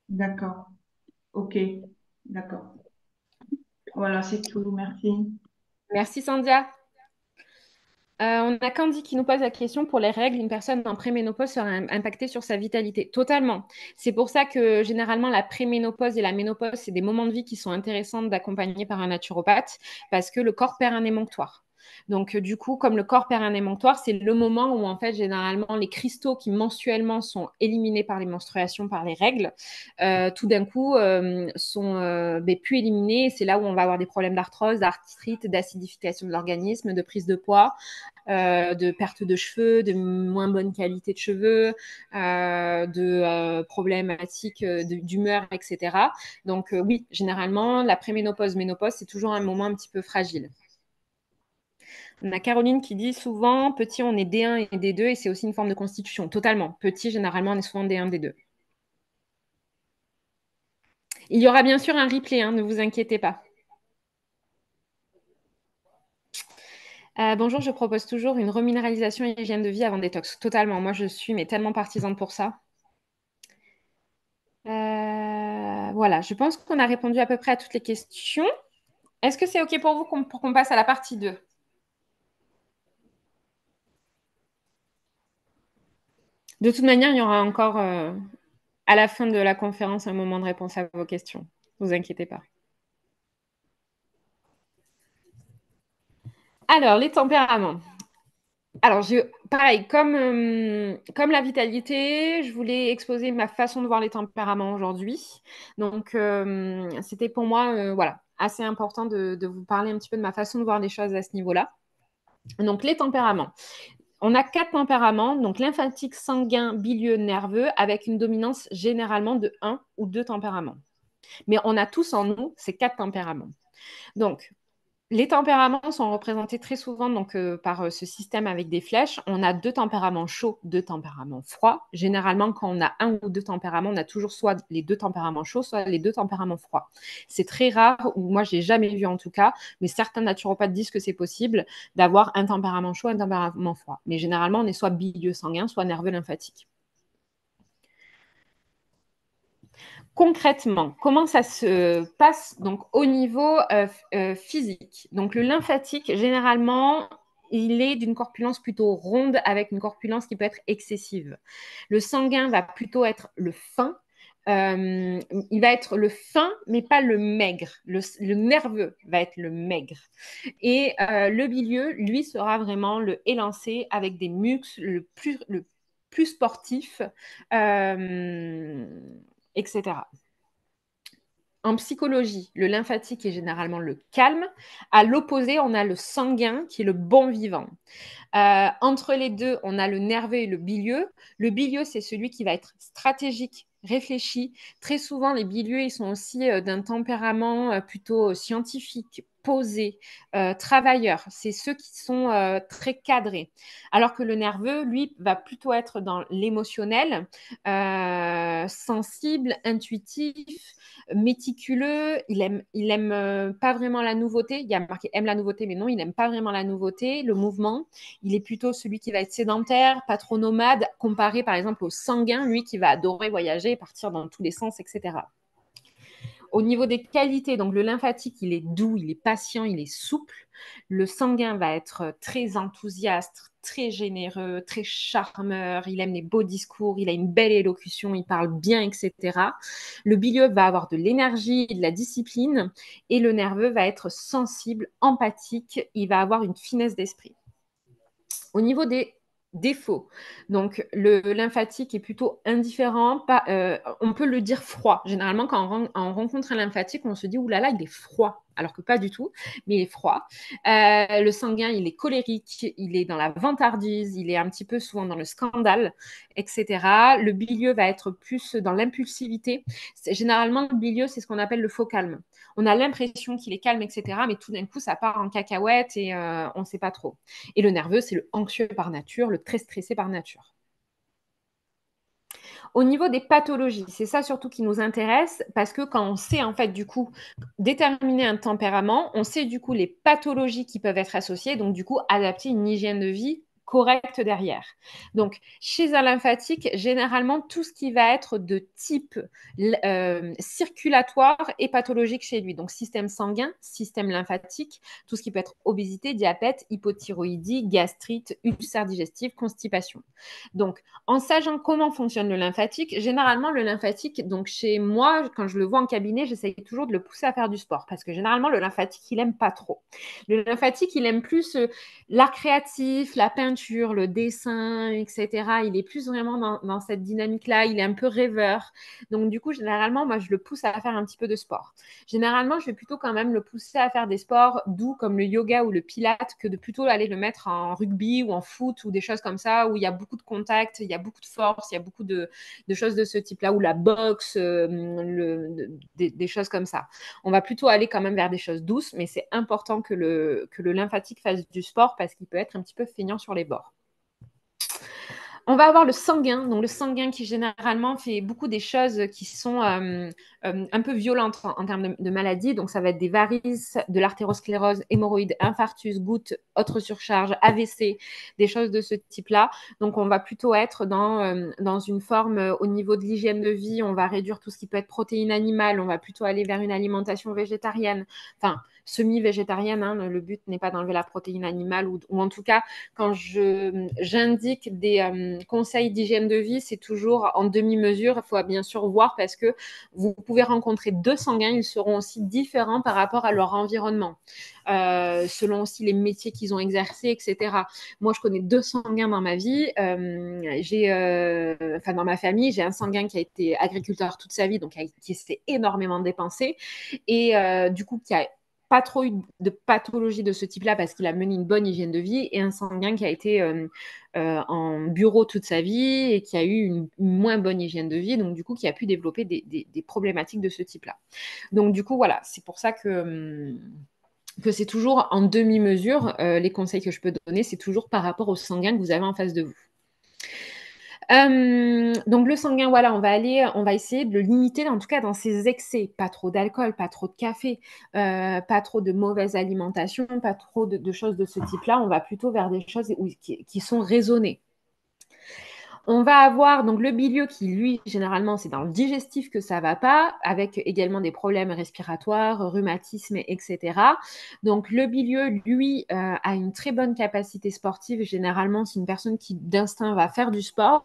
D'accord. Ok. D'accord. Voilà, c'est tout. Merci. Merci, Sandia. On a Candy qui nous pose la question pour les règles, une personne en préménopause sera impactée sur sa vitalité. Totalement. C'est pour ça que généralement la préménopause et la ménopause, c'est des moments de vie qui sont intéressants d'accompagner par un naturopathe parce que le corps perd un émonctoire. Donc, du coup, comme le corps perd un émonctoire, c'est le moment où, en fait, généralement, les cristaux qui mensuellement sont éliminés par les menstruations, par les règles, tout d'un coup, sont plus éliminés. C'est là où on va avoir des problèmes d'arthrose, d'arthrite, d'acidification de l'organisme, de prise de poids de perte de cheveux, de moins bonne qualité de cheveux, de problématiques d'humeur, etc. Donc oui, généralement, la préménopause, ménopause, c'est toujours un moment un petit peu fragile. On a Caroline qui dit souvent, petit, on est D1 et D2 et c'est aussi une forme de constitution. Totalement. Petit, généralement, on est souvent D1, D2. Il y aura bien sûr un replay, hein, ne vous inquiétez pas. Bonjour, je propose toujours une reminéralisation et hygiène de vie avant détox. Totalement. Moi, je suis mais tellement partisane pour ça. Voilà, je pense qu'on a répondu à peu près à toutes les questions. Est-ce que c'est OK pour vous pour qu'on passe à la partie 2? De toute manière, il y aura encore à la fin de la conférence un moment de réponse à vos questions. Ne vous inquiétez pas. Alors, les tempéraments. Alors, pareil, comme la vitalité, je voulais exposer ma façon de voir les tempéraments aujourd'hui. Donc, c'était pour moi voilà, assez important de vous parler un petit peu de ma façon de voir les choses à ce niveau-là. Donc, les tempéraments. On a 4 tempéraments, donc lymphatique, sanguin, bilieux, nerveux, avec une dominance généralement de 1 ou 2 tempéraments. Mais on a tous en nous ces 4 tempéraments. Donc, les tempéraments sont représentés très souvent donc, par ce système avec des flèches. On a 2 tempéraments chauds, 2 tempéraments froids. Généralement, quand on a 1 ou 2 tempéraments, on a toujours soit les 2 tempéraments chauds, soit les 2 tempéraments froids. C'est très rare, ou moi, je n'ai jamais vu en tout cas, mais certains naturopathes disent que c'est possible d'avoir un tempérament chaud, un tempérament froid. Mais généralement, on est soit bilieux sanguin, soit nerveux lymphatique. Concrètement, comment ça se passe donc au niveau physique? Donc le lymphatique, généralement, il est d'une corpulence plutôt ronde avec une corpulence qui peut être excessive. Le sanguin va plutôt être le fin. Il va être le fin, mais pas le maigre. Le nerveux va être le maigre. Et le bilieux, lui, sera vraiment le élancé avec des muscles le plus sportif, etc. En psychologie, le lymphatique est généralement le calme. À l'opposé, on a le sanguin qui est le bon vivant. Entre les deux, on a le nerveux et le bilieux. Le bilieux, c'est celui qui va être stratégique, réfléchi. Très souvent, les bilieux, ils sont aussi d'un tempérament plutôt scientifique, posé, travailleur. C'est ceux qui sont très cadrés. Alors que le nerveux, lui, va plutôt être dans l'émotionnel, sensible, intuitif, méticuleux. Il aime pas vraiment la nouveauté. Il y a marqué aime la nouveauté, mais non, il n'aime pas vraiment la nouveauté, le mouvement. Il est plutôt celui qui va être sédentaire, pas trop nomade, comparé par exemple au sanguin, lui qui va adorer voyager, partir dans tous les sens, etc. Au niveau des qualités, donc le lymphatique, il est doux, il est patient, il est souple. Le sanguin va être très enthousiaste, très généreux, très charmeur. Il aime les beaux discours, il a une belle élocution, il parle bien, etc. Le bilieux va avoir de l'énergie, de la discipline. Et le nerveux va être sensible, empathique. Il va avoir une finesse d'esprit. Au niveau des défaut. Donc, le lymphatique est plutôt indifférent. On peut le dire froid. Généralement, quand on rencontre un lymphatique, on se dit, oulala, il est froid. Alors que pas du tout, mais il est froid. Le sanguin, il est colérique, il est dans la vantardise, il est un petit peu souvent dans le scandale, etc. Le bilieux va être plus dans l'impulsivité. Généralement, le bilieux, c'est ce qu'on appelle le faux calme. On a l'impression qu'il est calme, etc. Mais tout d'un coup, ça part en cacahuète et on ne sait pas trop. Et le nerveux, c'est le anxieux par nature, le très stressé par nature. Au niveau des pathologies, c'est ça surtout qui nous intéresse parce que quand on sait en fait du coup déterminer un tempérament, on sait du coup les pathologies qui peuvent être associées, donc du coup adapter une hygiène de vie correcte derrière. Donc, chez un lymphatique, généralement, tout ce qui va être de type circulatoire est pathologique chez lui. Donc, système sanguin, système lymphatique, tout ce qui peut être obésité, diabète, hypothyroïdie, gastrite, ulcère digestif, constipation. Donc, en sachant comment fonctionne le lymphatique, généralement, le lymphatique, donc chez moi, quand je le vois en cabinet, j'essaye toujours de le pousser à faire du sport parce que généralement, le lymphatique, il aime pas trop. Le lymphatique, il aime plus l'art créatif, la peinture, le dessin, etc. Il est plus vraiment dans cette dynamique-là. Il est un peu rêveur. Donc, du coup, généralement, moi, je le pousse à faire un petit peu de sport. Généralement, je vais plutôt quand même le pousser à faire des sports doux comme le yoga ou le pilate que de plutôt aller le mettre en rugby ou en foot ou des choses comme ça où il y a beaucoup de contact, il y a beaucoup de force, il y a beaucoup de choses de ce type-là ou la boxe, des choses comme ça. On va plutôt aller quand même vers des choses douces, mais c'est important que le lymphatique fasse du sport parce qu'il peut être un petit peu feignant sur les bords. On va avoir le sanguin, donc le sanguin qui généralement fait beaucoup des choses qui sont un peu violentes en termes de maladies. Donc ça va être des varices, de l'artérosclérose, hémorroïdes, infarctus, gouttes, autre surcharge, AVC, des choses de ce type-là. Donc on va plutôt être dans une forme au niveau de l'hygiène de vie. On va réduire tout ce qui peut être protéines animales. On va plutôt aller vers une alimentation végétarienne. Enfin, semi-végétarienne, hein, le but n'est pas d'enlever la protéine animale ou en tout cas, quand j'indique des conseils d'hygiène de vie, c'est toujours en demi-mesure. Il faut bien sûr voir parce que vous pouvez rencontrer deux sanguins, ils seront aussi différents par rapport à leur environnement, selon aussi les métiers qu'ils ont exercés, etc. Moi, je connais deux sanguins dans ma vie. Dans ma famille, j'ai un sanguin qui a été agriculteur toute sa vie, donc qui s'est énormément dépensé et du coup qui a pas trop eu de pathologie de ce type-là parce qu'il a mené une bonne hygiène de vie et un sanguin qui a été en bureau toute sa vie et qui a eu une moins bonne hygiène de vie, donc du coup qui a pu développer des problématiques de ce type-là. Donc du coup, voilà, c'est pour ça que c'est toujours en demi-mesure. Les conseils que je peux donner, c'est toujours par rapport au sanguin que vous avez en face de vous. Donc le sanguin, voilà, on va essayer de le limiter, en tout cas dans ses excès. Pas trop d'alcool, pas trop de café, pas trop de mauvaise alimentation, pas trop de choses de ce type-là. On va plutôt vers des choses qui sont raisonnées. On va avoir donc le bilieux qui, lui, généralement, c'est dans le digestif que ça ne va pas, avec également des problèmes respiratoires, rhumatisme, etc. Donc, le bilieux, lui, a une très bonne capacité sportive. Généralement, c'est une personne qui, d'instinct, va faire du sport.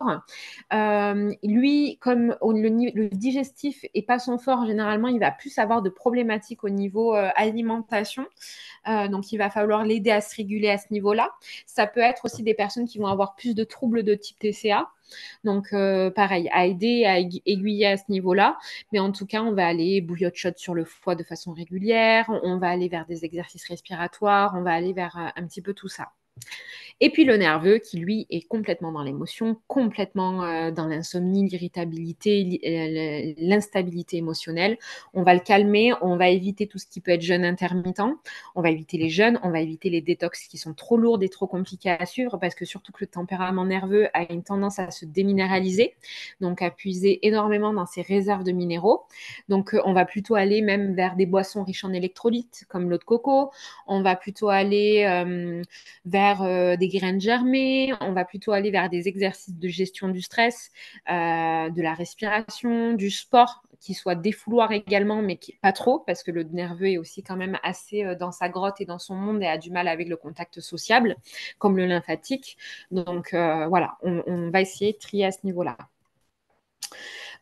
Lui, comme le digestif n'est pas son fort, généralement, il va plus avoir de problématiques au niveau alimentation. Donc, il va falloir l'aider à se réguler à ce niveau-là. Ça peut être aussi des personnes qui vont avoir plus de troubles de type TCA. Donc, pareil, à aider, à aiguiller à ce niveau-là. Mais en tout cas, on va aller bouillotte chaude sur le foie de façon régulière. On va aller vers des exercices respiratoires. On va aller vers un petit peu tout ça. Et puis le nerveux qui, lui, est complètement dans l'émotion, complètement dans l'insomnie, l'irritabilité, l'instabilité émotionnelle. On va le calmer, on va éviter tout ce qui peut être jeûne intermittent, on va éviter les jeûnes, on va éviter les détox qui sont trop lourdes et trop compliquées à suivre parce que surtout que le tempérament nerveux a une tendance à se déminéraliser, donc à puiser énormément dans ses réserves de minéraux. Donc on va plutôt aller même vers des boissons riches en électrolytes comme l'eau de coco, on va plutôt aller vers des graines germées, on va plutôt aller vers des exercices de gestion du stress, de la respiration, du sport qui soit défouloir également, mais qui pas trop, parce que le nerveux est aussi quand même assez dans sa grotte et dans son monde et a du mal avec le contact sociable, comme le lymphatique. Donc voilà, on va essayer de trier à ce niveau-là.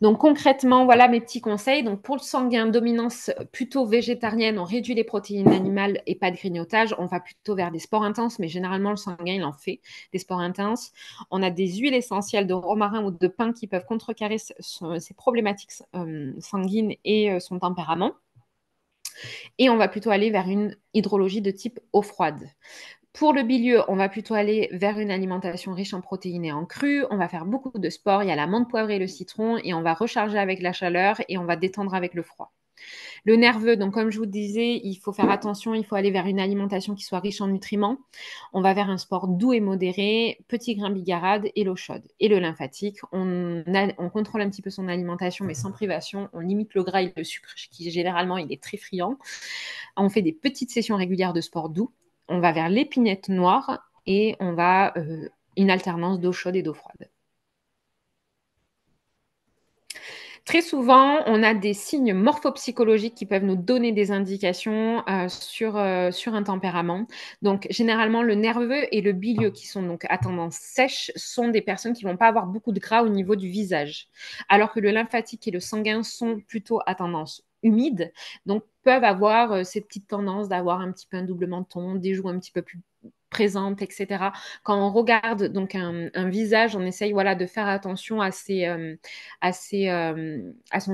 Donc concrètement, voilà mes petits conseils. Donc pour le sanguin, dominance plutôt végétarienne, on réduit les protéines animales et pas de grignotage. On va plutôt vers des sports intenses, mais généralement le sanguin, il en fait des sports intenses. On a des huiles essentielles de romarin ou de pin qui peuvent contrecarrer ces problématiques sanguines et son tempérament. Et on va plutôt aller vers une hydrologie de type eau froide. Pour le bilieux, on va plutôt aller vers une alimentation riche en protéines et en cru. On va faire beaucoup de sport. Il y a la menthe poivrée et le citron. Et on va recharger avec la chaleur et on va détendre avec le froid. Le nerveux, donc comme je vous disais, il faut faire attention. Il faut aller vers une alimentation qui soit riche en nutriments. On va vers un sport doux et modéré, petit grain bigarade et l'eau chaude. Et le lymphatique, on contrôle un petit peu son alimentation, mais sans privation. On limite le gras et le sucre, qui généralement, il est très friand. On fait des petites sessions régulières de sport doux. On va vers l'épinette noire et on va une alternance d'eau chaude et d'eau froide. Très souvent, on a des signes morphopsychologiques qui peuvent nous donner des indications sur un tempérament. Donc, généralement, le nerveux et le bilieux, qui sont donc à tendance sèche, sont des personnes qui ne vont pas avoir beaucoup de gras au niveau du visage, alors que le lymphatique et le sanguin sont plutôt à tendance humide, donc peuvent avoir ces petites tendances d'avoir un petit peu un double menton, des joues un petit peu plus présentes, etc. Quand on regarde donc un visage, on essaye de faire attention à son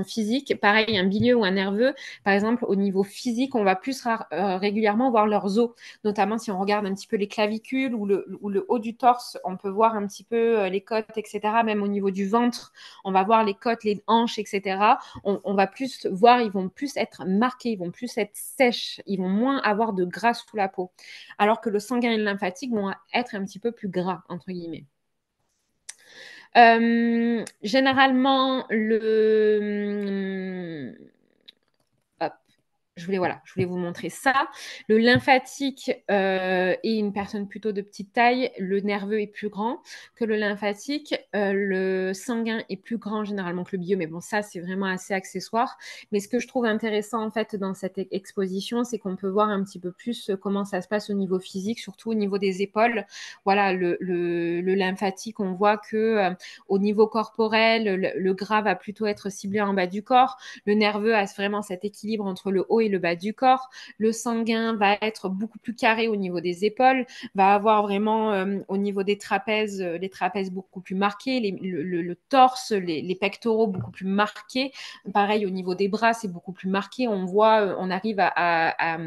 physique. Pareil, un bilieux ou un nerveux, par exemple, au niveau physique, on va plus régulièrement voir leurs os, notamment si on regarde un petit peu les clavicules ou le haut du torse, on peut voir un petit peu les côtes, etc. Même au niveau du ventre, on va voir les côtes, les hanches, etc. On va plus voir, ils vont plus être marqués, ils vont plus être sèches, ils vont moins avoir de gras sous la peau. Alors que le sanguin et le lymphatique vont être un petit peu plus gras, entre guillemets. Généralement, hop, je voulais vous montrer ça. Le lymphatique est une personne plutôt de petite taille. Le nerveux est plus grand que le lymphatique. Le sanguin est plus grand généralement que le bilieux. Mais bon, ça, c'est vraiment assez accessoire. Mais ce que je trouve intéressant, en fait, dans cette exposition, c'est qu'on peut voir un petit peu plus comment ça se passe au niveau physique, surtout au niveau des épaules. Voilà, le lymphatique, on voit que au niveau corporel, le gras va plutôt être ciblé en bas du corps. Le nerveux a vraiment cet équilibre entre le haut et le bas du corps. Le sanguin va être beaucoup plus carré au niveau des épaules, va avoir vraiment au niveau des trapèzes, les trapèzes beaucoup plus marqués, le torse, les pectoraux beaucoup plus marqués. Pareil, au niveau des bras, c'est beaucoup plus marqué. On voit, on arrive à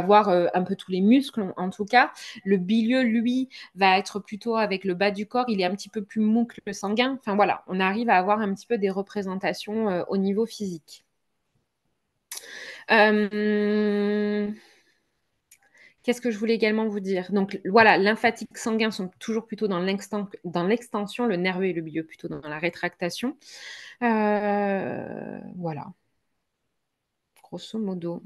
voir un peu tous les muscles, en tout cas. Le bilieux, lui, va être plutôt avec le bas du corps. Il est un petit peu plus mou que le sanguin. Enfin, voilà, on arrive à avoir un petit peu des représentations au niveau physique. Qu'est-ce que je voulais également vous dire? Donc voilà, lymphatique, sanguin sont toujours plutôt dans l'extension, le nerveux et le bilieux plutôt dans la rétractation. Voilà, grosso modo.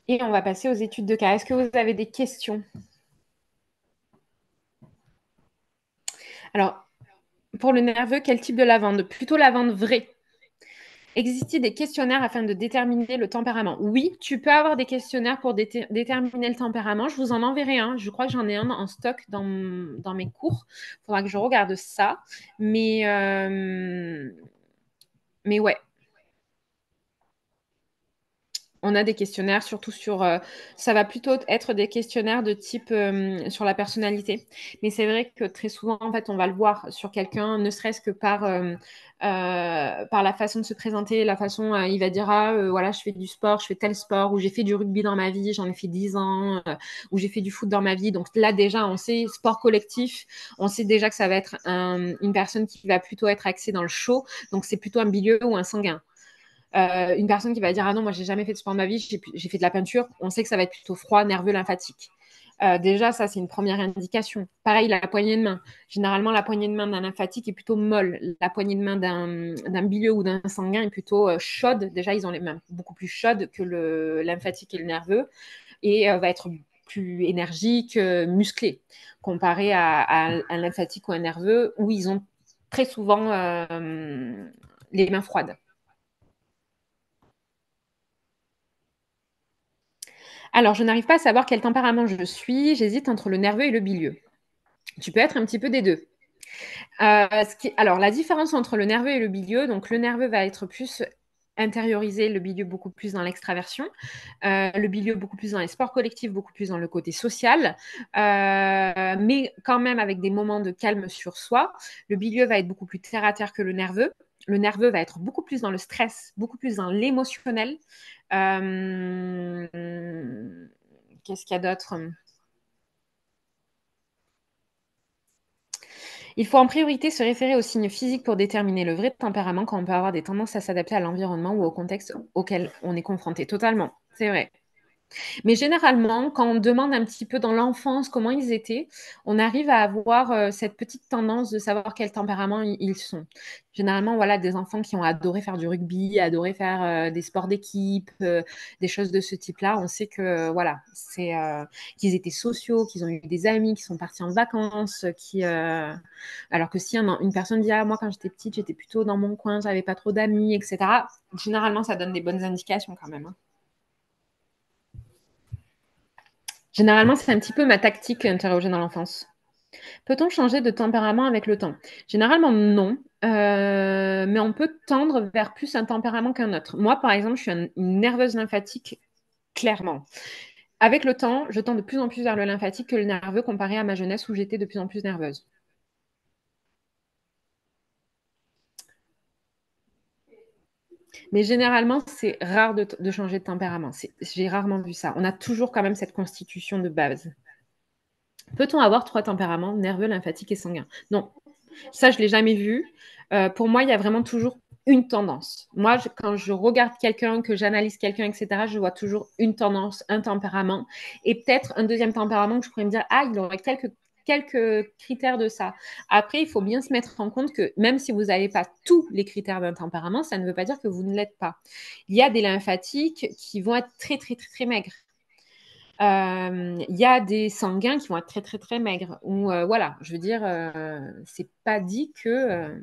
Et on va passer aux études de cas. Est-ce que vous avez des questions? Alors, pour le nerveux, quel type de lavande? Plutôt lavande vraie. Existe-t-il des questionnaires afin de déterminer le tempérament? Oui, tu peux avoir des questionnaires pour déterminer le tempérament. Je vous en enverrai un. Je crois que j'en ai un en stock dans mes cours. Il faudra que je regarde ça. Mais ouais. On a des questionnaires, surtout ça va plutôt être des questionnaires de type sur la personnalité. Mais c'est vrai que très souvent, en fait, on va le voir sur quelqu'un, ne serait-ce que par la façon de se présenter, la façon, il va dire, voilà, je fais du sport, je fais tel sport, ou j'ai fait du rugby dans ma vie, j'en ai fait 10 ans, ou j'ai fait du foot dans ma vie. Donc là, déjà, on sait sport collectif, on sait déjà que ça va être une personne qui va plutôt être axée dans le chaud. Donc c'est plutôt un bilieux ou un sanguin. Une personne qui va dire ah non, moi j'ai jamais fait de sport de ma vie, j'ai fait de la peinture, on sait que ça va être plutôt froid, nerveux, lymphatique. Déjà, ça, c'est une première indication. Pareil, la poignée de main. Généralement, la poignée de main d'un lymphatique est plutôt molle. La poignée de main d'un bilieux ou d'un sanguin est plutôt chaude. Déjà, ils ont les mains beaucoup plus chaudes que le lymphatique et le nerveux et va être plus énergique, musclé, comparé à un lymphatique ou un nerveux où ils ont très souvent les mains froides. Alors, je n'arrive pas à savoir quel tempérament je suis. J'hésite entre le nerveux et le bilieux. Tu peux être un petit peu des deux. Alors, la différence entre le nerveux et le bilieux, donc le nerveux va être plus intériorisé, le bilieux beaucoup plus dans l'extraversion, le bilieux beaucoup plus dans les sports collectifs, beaucoup plus dans le côté social, mais quand même avec des moments de calme sur soi. Le bilieux va être beaucoup plus terre à terre que le nerveux. Le nerveux va être beaucoup plus dans le stress, beaucoup plus dans l'émotionnel. Qu'est-ce qu'il y a d'autre? Il faut en priorité se référer aux signes physiques pour déterminer le vrai tempérament quand on peut avoir des tendances à s'adapter à l'environnement ou au contexte auquel on est confronté. Totalement, c'est vrai. Mais généralement, quand on demande un petit peu dans l'enfance comment ils étaient, on arrive à avoir cette petite tendance de savoir quel tempérament ils sont. Généralement, voilà, des enfants qui ont adoré faire du rugby, adoré faire des sports d'équipe, des choses de ce type-là, on sait que voilà, c'est qu'ils étaient sociaux, qu'ils ont eu des amis, qui sont partis en vacances, alors que si une personne dit ah moi quand j'étais petite j'étais plutôt dans mon coin, j'avais pas trop d'amis, etc. Généralement, ça donne des bonnes indications quand même, hein. Généralement, c'est un petit peu ma tactique interrogée dans l'enfance. Peut-on changer de tempérament avec le temps? Généralement, non. Mais on peut tendre vers plus un tempérament qu'un autre. Moi, par exemple, je suis une nerveuse lymphatique, clairement. Avec le temps, je tends de plus en plus vers le lymphatique que le nerveux comparé à ma jeunesse où j'étais de plus en plus nerveuse. Mais généralement, c'est rare de changer de tempérament. J'ai rarement vu ça. On a toujours quand même cette constitution de base. Peut-on avoir 3 tempéraments, nerveux, lymphatique et sanguin? Non, ça, je ne l'ai jamais vu. Pour moi, il y a vraiment toujours une tendance. Moi, quand je regarde quelqu'un, que j'analyse quelqu'un, etc., je vois toujours une tendance, un tempérament, et peut-être un deuxième tempérament que je pourrais me dire, ah, il aurait quelques critères de ça. Après, il faut bien se mettre en compte que même si vous n'avez pas tous les critères d'un tempérament, ça ne veut pas dire que vous ne l'êtes pas. Il y a des lymphatiques qui vont être très, très, très, très maigres. Il y a des sanguins qui vont être très, très, très maigres. Ou voilà, je veux dire, c'est pas dit que.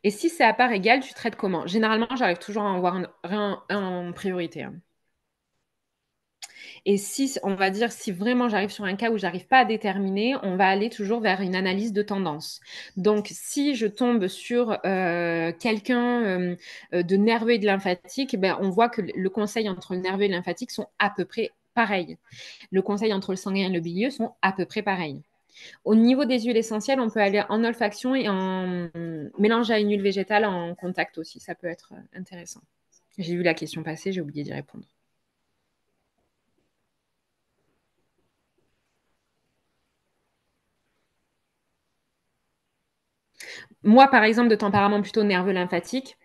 Et si c'est à part égale, tu traites comment? Généralement, j'arrive toujours à en voir un en priorité, hein. Et si, on va dire, si vraiment j'arrive sur un cas où j'arrive pas à déterminer, on va aller toujours vers une analyse de tendance. Donc, si je tombe sur quelqu'un de nerveux et de lymphatique, ben, on voit que le conseil entre le nerveux et le lymphatique sont à peu près pareils. Le conseil entre le sanguin et le bilieux sont à peu près pareils. Au niveau des huiles essentielles, on peut aller en olfaction et en mélange à une huile végétale en contact aussi. Ça peut être intéressant. J'ai vu la question passer, j'ai oublié d'y répondre. Moi, par exemple, de tempérament plutôt nerveux lymphatique,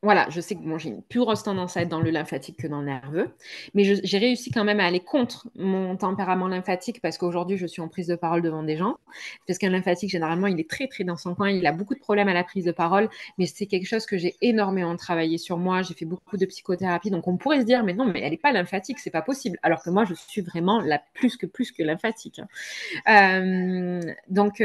voilà, je sais que bon, j'ai une plus grosse tendance à être dans le lymphatique que dans le nerveux, mais j'ai réussi quand même à aller contre mon tempérament lymphatique parce qu'aujourd'hui, je suis en prise de parole devant des gens. Parce qu'un lymphatique, généralement, il est très, très dans son coin, il a beaucoup de problèmes à la prise de parole, mais c'est quelque chose que j'ai énormément travaillé sur moi. J'ai fait beaucoup de psychothérapie, donc on pourrait se dire, mais non, mais elle n'est pas lymphatique, c'est pas possible. Alors que moi, je suis vraiment la plus que lymphatique, hein. Donc,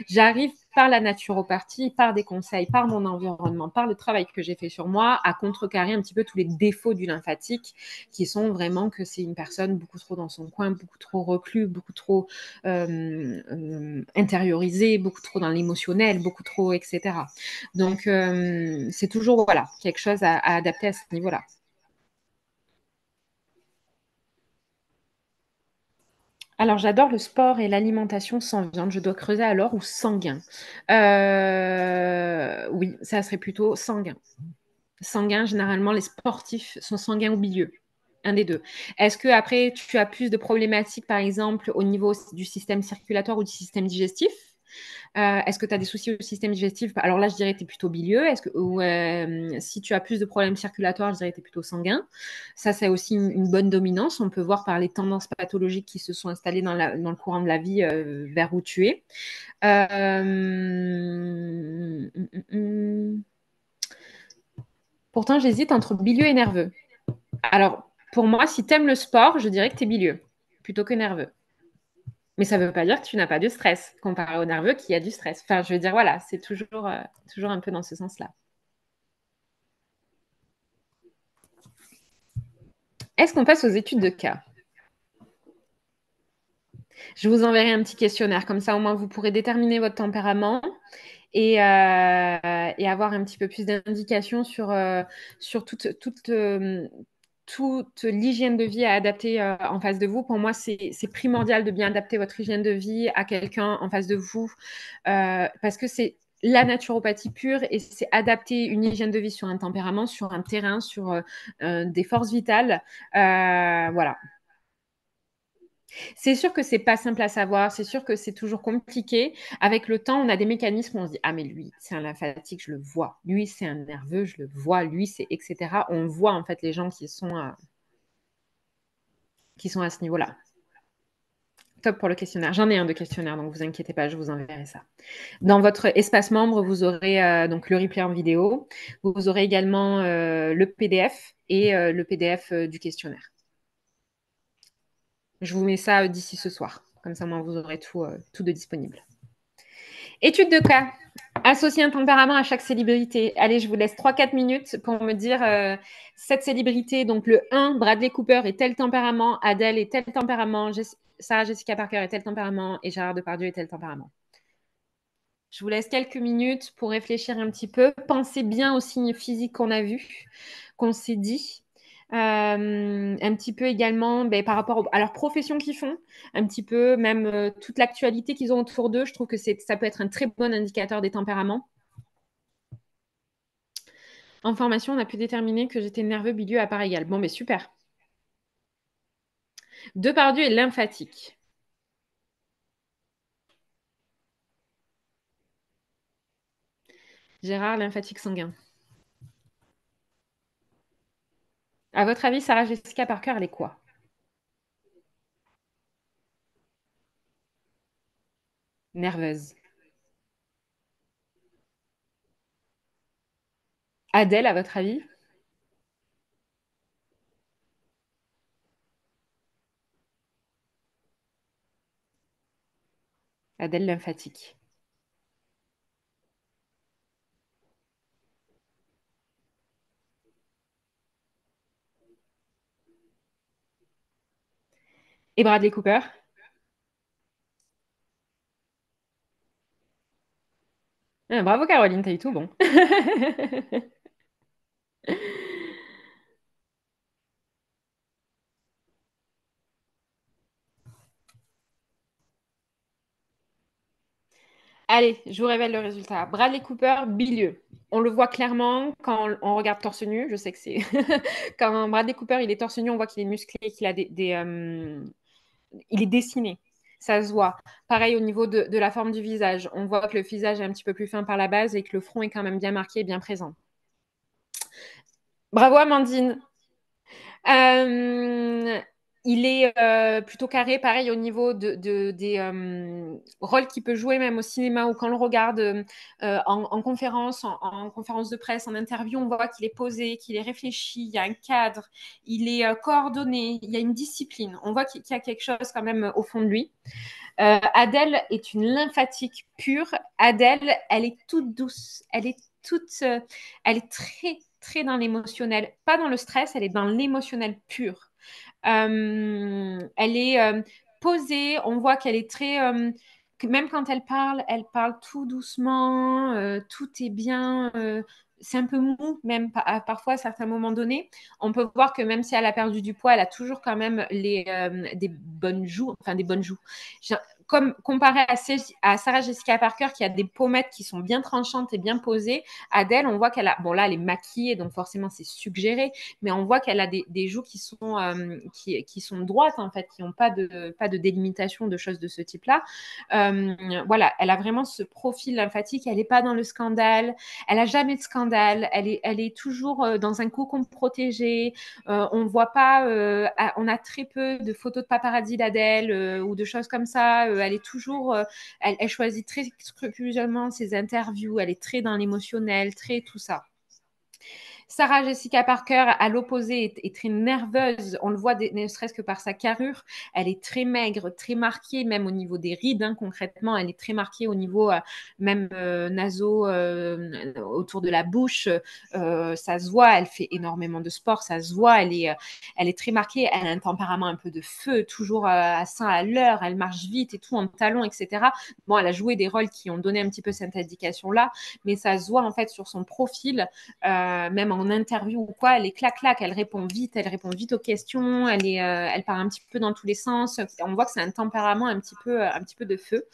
j'arrive par la naturopathie, par des conseils, par mon environnement, par le travail que j'ai fait sur moi, à contrecarrer un petit peu tous les défauts du lymphatique, qui sont vraiment que c'est une personne beaucoup trop dans son coin, beaucoup trop reclus, beaucoup trop intériorisée, beaucoup trop dans l'émotionnel, beaucoup trop, etc. Donc, c'est toujours voilà, quelque chose à adapter à ce niveau-là. Alors, j'adore le sport et l'alimentation sans viande. Je dois creuser alors ou sanguin? Oui, ça serait plutôt sanguin. Sanguin, généralement, les sportifs sont sanguins ou bilieux. Un des deux. Est-ce que après tu as plus de problématiques, par exemple, au niveau du système circulatoire ou du système digestif? Est-ce que tu as des soucis au système digestif? Alors là, je dirais que tu es plutôt bilieux. Ou si tu as plus de problèmes circulatoires, je dirais que tu es plutôt sanguin. Ça, c'est aussi une bonne dominance. On peut voir par les tendances pathologiques qui se sont installées dans le courant de la vie vers où tu es. Pourtant, j'hésite entre bilieux et nerveux. Alors, pour moi, si tu aimes le sport, je dirais que tu es bilieux plutôt que nerveux. Mais ça ne veut pas dire que tu n'as pas de stress, comparé au nerveux qui a du stress. Enfin, je veux dire, voilà, c'est toujours un peu dans ce sens-là. Est-ce qu'on passe aux études de cas? Je vous enverrai un petit questionnaire, comme ça au moins vous pourrez déterminer votre tempérament et avoir un petit peu plus d'indications sur toute l'hygiène de vie à adapter en face de vous. Pour moi, c'est primordial de bien adapter votre hygiène de vie à quelqu'un en face de vous parce que c'est la naturopathie pure et c'est adapter une hygiène de vie sur un tempérament, sur un terrain, sur des forces vitales. Voilà. C'est sûr que c'est pas simple à savoir, c'est sûr que c'est toujours compliqué. Avec le temps, on a des mécanismes où on se dit ah mais lui, c'est un lymphatique, je le vois. Lui, c'est un nerveux, je le vois. Lui, c'est etc. On voit en fait les gens qui sont à ce niveau-là. Top pour le questionnaire. J'en ai un de questionnaire, donc vous inquiétez pas, je vous enverrai ça. Dans votre espace membre, vous aurez donc le replay en vidéo. Vous aurez également le PDF et le PDF du questionnaire. Je vous mets ça d'ici ce soir. Comme ça, moi, vous aurez tout de disponible. Étude de cas. Associer un tempérament à chaque célébrité. Allez, je vous laisse 3-4 minutes pour me dire cette célébrité. Donc, le 1, Bradley Cooper est tel tempérament, Adèle est tel tempérament, Sarah Jessica Parker est tel tempérament et Gérard Depardieu est tel tempérament. Je vous laisse quelques minutes pour réfléchir un petit peu. Pensez bien aux signes physiques qu'on a vus, qu'on s'est dit. Un petit peu également par rapport à leur profession qu'ils font, un petit peu même toute l'actualité qu'ils ont autour d'eux. Je trouve que ça peut être un très bon indicateur des tempéraments. En formation, on a pu déterminer que j'étais nerveux, bilieux à part égale. Bon, mais super. Depardieu est lymphatique. Gérard, lymphatique sanguin. À votre avis, Sarah Jessica Parker, elle est quoi? Nerveuse. Adèle, à votre avis? Adèle, lymphatique. Et Bradley Cooper? Ah, bravo Caroline, t'as eu tout bon. Allez, je vous révèle le résultat. Bradley Cooper, bilieux. On le voit clairement quand on regarde torse nu. Je sais que c'est quand Bradley Cooper il est torse nu, on voit qu'il est musclé, qu'il a il est dessiné. Ça se voit. Pareil au niveau de la forme du visage. On voit que le visage est un petit peu plus fin par la base et que le front est quand même bien marqué et bien présent. Bravo Amandine. Il est plutôt carré, pareil au niveau des rôles qu'il peut jouer même au cinéma ou quand on le regarde en conférence, en conférence de presse, en interview, on voit qu'il est posé, qu'il est réfléchi, il y a un cadre, il est coordonné, il y a une discipline. On voit qu'il y a quelque chose quand même au fond de lui. Adèle est une lymphatique pure. Adèle, elle est toute douce, elle est très très dans l'émotionnel, pas dans le stress, elle est dans l'émotionnel pur. Elle est posée, on voit qu'elle est très même quand elle parle tout doucement, tout est bien, c'est un peu mou même parfois à certains moments donnés. On peut voir que même si elle a perdu du poids, elle a toujours quand même des bonnes joues, enfin des bonnes joues. Comme comparé à Sarah Jessica Parker qui a des pommettes qui sont bien tranchantes et bien posées, Adèle, on voit qu'elle a, bon là elle est maquillée donc forcément c'est suggéré, mais on voit qu'elle a des joues qui sont droites en fait, qui n'ont pas de délimitation de choses de ce type-là. Voilà, elle a vraiment ce profil lymphatique, elle n'est pas dans le scandale, elle n'a jamais de scandale, elle est toujours dans un cocon protégé, on voit pas, on a très peu de photos de paparazzi d'Adèle ou de choses comme ça, elle est toujours, elle choisit très scrupuleusement ses interviews, elle est très dans l'émotionnel, très tout ça. Sarah Jessica Parker, à l'opposé, est très nerveuse. On le voit ne serait-ce que par sa carrure. Elle est très maigre, très marquée, même au niveau des rides. Concrètement, elle est très marquée au niveau même naso, autour de la bouche. Ça se voit. Elle fait énormément de sport. Ça se voit. Elle est très marquée. Elle a un tempérament un peu de feu, toujours à 100 à l'heure. Elle marche vite et tout en talons, etc. Bon, elle a joué des rôles qui ont donné un petit peu cette indication-là, mais ça se voit en fait sur son profil, même en interview ou quoi, elle est clac-clac, elle répond vite aux questions, elle part un petit peu dans tous les sens. On voit que c'est un tempérament un petit peu de feu.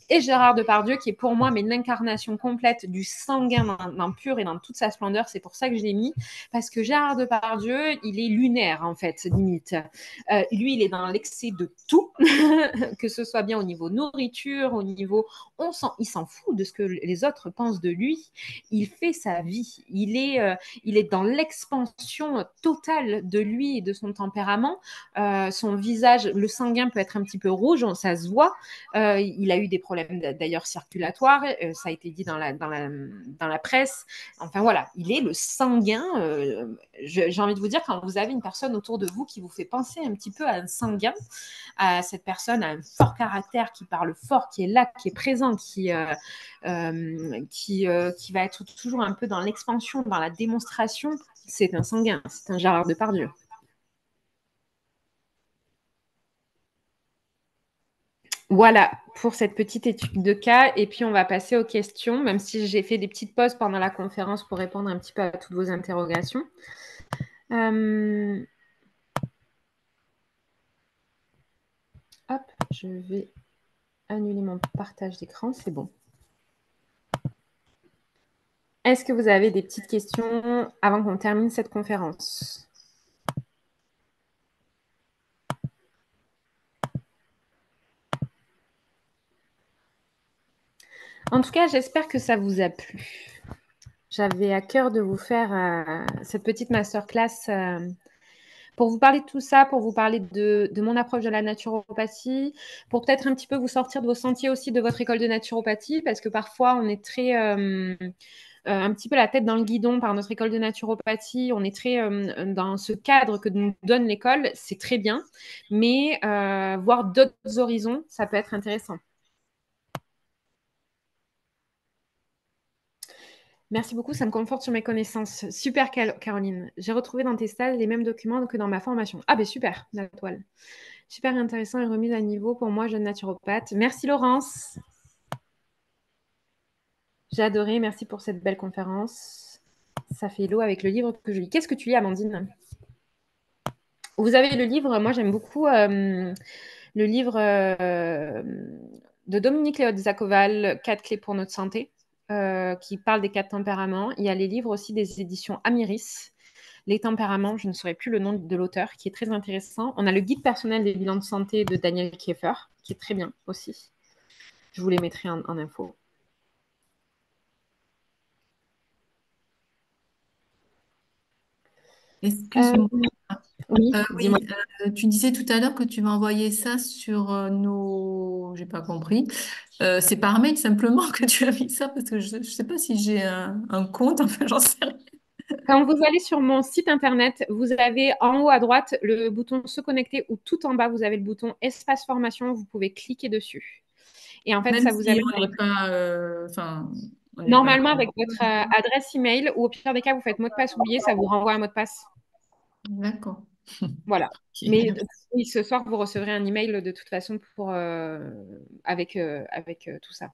Et Gérard Depardieu, qui est pour moi l'incarnation complète du sanguin dans pur et dans toute sa splendeur. C'est pour ça que je l'ai mis, parce que Gérard Depardieu, il est lunaire en fait, limite. Lui, il est dans l'excès de tout, que ce soit bien au niveau nourriture, au niveau... Il s'en fout de ce que les autres pensent de lui. Il fait sa vie. Il est dans l'expansion totale de lui et de son tempérament. Son visage, le sanguin peut être un petit peu rouge, ça se voit. Il a eu des problèmes d'ailleurs circulatoires, ça a été dit dans la presse. Enfin voilà, il est le sanguin. J'ai envie de vous dire, quand vous avez une personne autour de vous qui vous fait penser un petit peu à un sanguin, à cette personne a un fort caractère, qui parle fort, qui est là, qui est présent, qui va être toujours un peu dans l'expansion, dans la démonstration, c'est un sanguin, c'est un Gérard Depardieu. Voilà pour cette petite étude de cas. Et puis, on va passer aux questions, même si j'ai fait des petites pauses pendant la conférence pour répondre un petit peu à toutes vos interrogations. Hop, je vais annuler mon partage d'écran, c'est bon. Est-ce que vous avez des petites questions avant qu'on termine cette conférence ? En tout cas, j'espère que ça vous a plu. J'avais à cœur de vous faire cette petite masterclass pour vous parler de tout ça, pour vous parler de mon approche de la naturopathie, pour peut-être un petit peu vous sortir de vos sentiers aussi de votre école de naturopathie, parce que parfois on est très... un petit peu la tête dans le guidon par notre école de naturopathie. On est très dans ce cadre que nous donne l'école, c'est très bien, mais voir d'autres horizons, ça peut être intéressant. Merci beaucoup, ça me conforte sur mes connaissances. Super, Caroline. J'ai retrouvé dans tes stages les mêmes documents que dans ma formation. Ah ben super, la toile. Super intéressant et remise à niveau pour moi, jeune naturopathe. Merci Laurence. J'ai adoré, merci pour cette belle conférence. Ça fait l'eau avec le livre que je lis. Qu'est-ce que tu lis, Amandine ? Vous avez le livre, moi j'aime beaucoup le livre de Dominique Léoz-Zakoval, 4 clés pour notre santé, qui parle des 4 tempéraments. Il y a les livres aussi des éditions Amiris, Les tempéraments, je ne saurais plus le nom de l'auteur, qui est très intéressant. On a le guide personnel des bilans de santé de Daniel Kieffer, qui est très bien aussi. Je vous les mettrai en info. Excuse-moi. Oui, dis-moi. Oui, tu disais tout à l'heure que tu m'as envoyé ça sur nos... J'ai pas compris. C'est par mail simplement que tu as mis ça parce que je sais pas si j'ai un compte, enfin j'en sais rien. Quand vous allez sur mon site internet, vous avez en haut à droite le bouton se connecter ou tout en bas, vous avez le bouton espace formation. Vous pouvez cliquer dessus. Et en fait, Même ça vous si amène on n'est pas... enfin, on n'est pas... normalement avec votre adresse email ou au pire des cas, vous faites mot de passe oublié, ça vous renvoie un mot de passe. D'accord. Voilà. Ok. Mais oui, ce soir, vous recevrez un email de toute façon avec tout ça.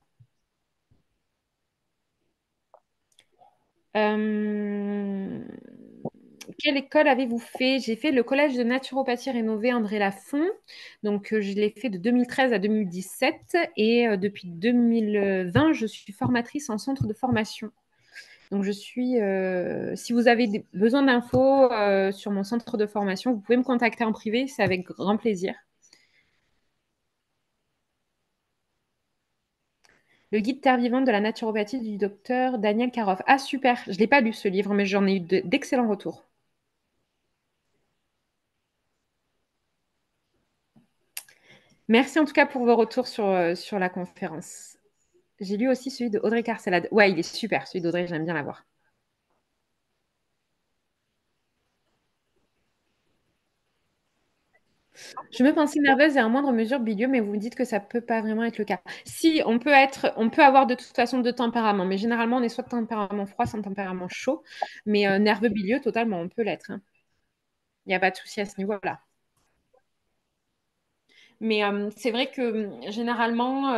Quelle école avez-vous fait? J'ai fait le collège de naturopathie rénové André Lafont. Donc, je l'ai fait de 2013 à 2017. Et depuis 2020, je suis formatrice en centre de formation. Donc, si vous avez besoin d'infos sur mon centre de formation, vous pouvez me contacter en privé. C'est avec grand plaisir. Le guide terre vivante de la naturopathie du docteur Daniel Karoff. Ah, super. Je ne l'ai pas lu, ce livre, mais j'en ai eu d'excellents retours. Merci en tout cas pour vos retours sur la conférence. J'ai lu aussi celui de Audrey Carcelade. Ouais, il est super, celui d'Audrey, j'aime bien l'avoir. Je me pensais nerveuse et en moindre mesure bilieux, mais vous me dites que ça peut pas vraiment être le cas. Si, on peut avoir de toute façon deux tempéraments, mais généralement, on est soit de tempérament froid, soit de tempérament chaud. Mais nerveux bilieux, totalement, on peut l'être, hein. Il n'y a pas de souci à ce niveau-là. Mais c'est vrai que généralement,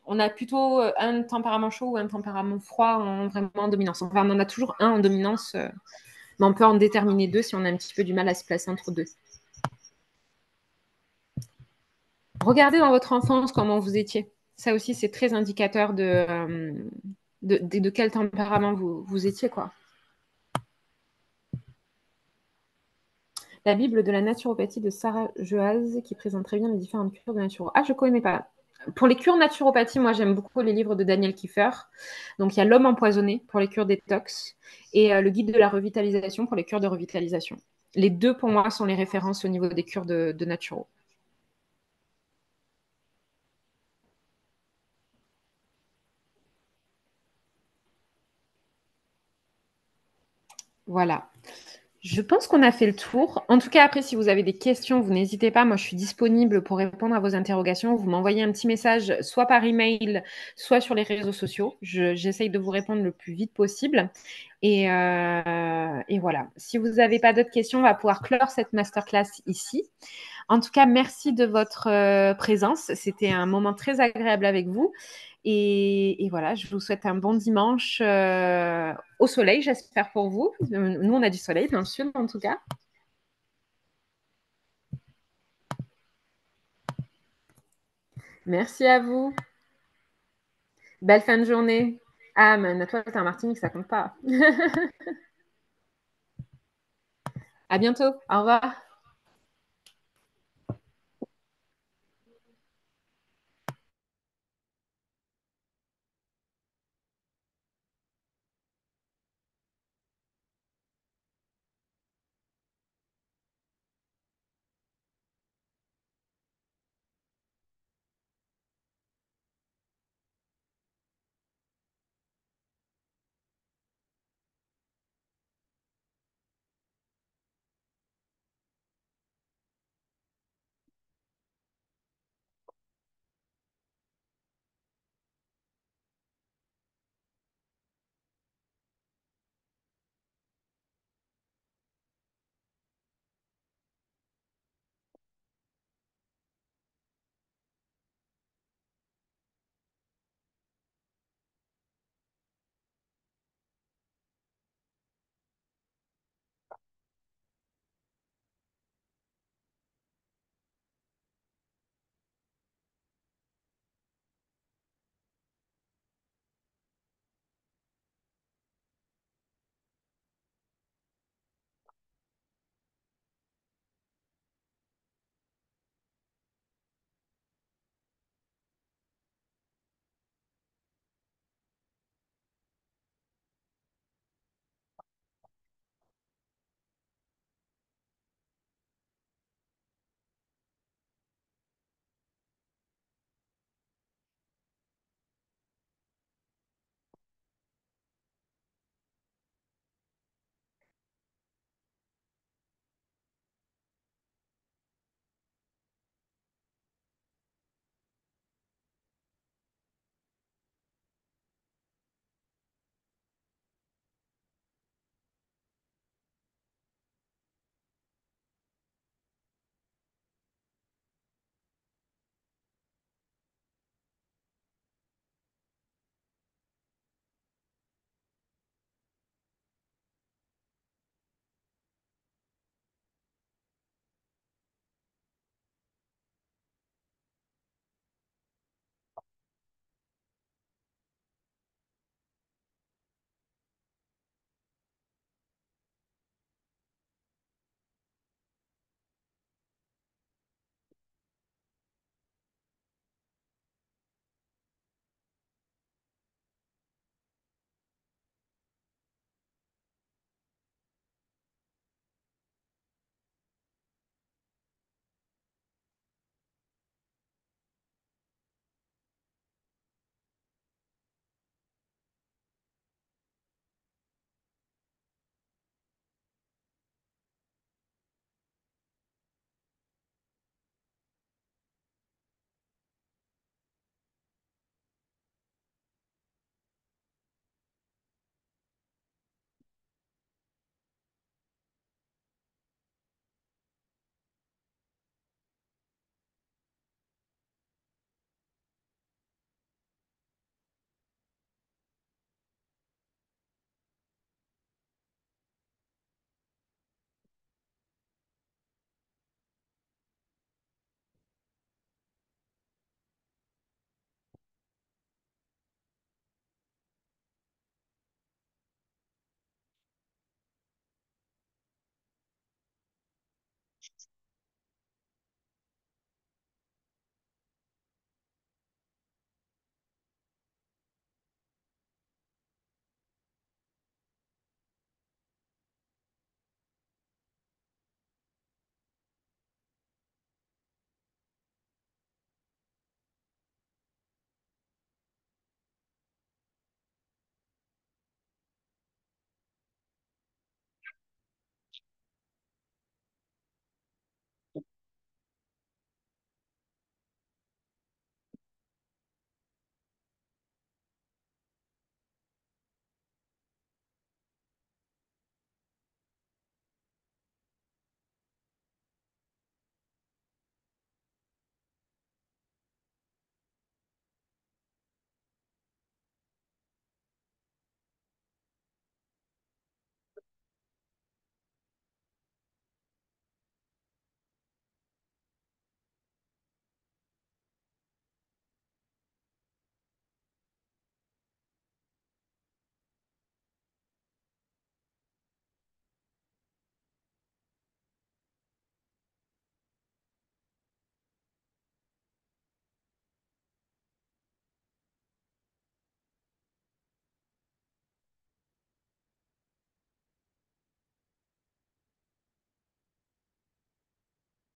on a plutôt un tempérament chaud ou un tempérament froid vraiment en dominance. Enfin, on en a toujours un en dominance, mais on peut en déterminer deux si on a un petit peu du mal à se placer entre deux. Regardez dans votre enfance comment vous étiez. Ça aussi, c'est très indicateur de quel tempérament vous étiez, quoi. La Bible de la naturopathie de Sarah Joaz, qui présente très bien les différentes cures de naturo. Ah, je ne connais pas. Pour les cures naturopathie, moi, j'aime beaucoup les livres de Daniel Kiefer. Donc, il y a L'homme empoisonné pour les cures détox et le guide de la revitalisation pour les cures de revitalisation. Les deux, pour moi, sont les références au niveau des cures de naturo. Voilà. Je pense qu'on a fait le tour. En tout cas, après, si vous avez des questions, vous n'hésitez pas. Moi, je suis disponible pour répondre à vos interrogations. Vous m'envoyez un petit message, soit par email, soit sur les réseaux sociaux. J'essaye de vous répondre le plus vite possible. Et voilà. Si vous n'avez pas d'autres questions, on va pouvoir clore cette masterclass ici. En tout cas, merci de votre présence. C'était un moment très agréable avec vous. Et voilà, je vous souhaite un bon dimanche au soleil, j'espère pour vous. Nous, on a du soleil dans le sud, en tout cas. Merci à vous. Belle fin de journée. Ah, mais toi, t'es en Martinique, ça compte pas. À bientôt. Au revoir.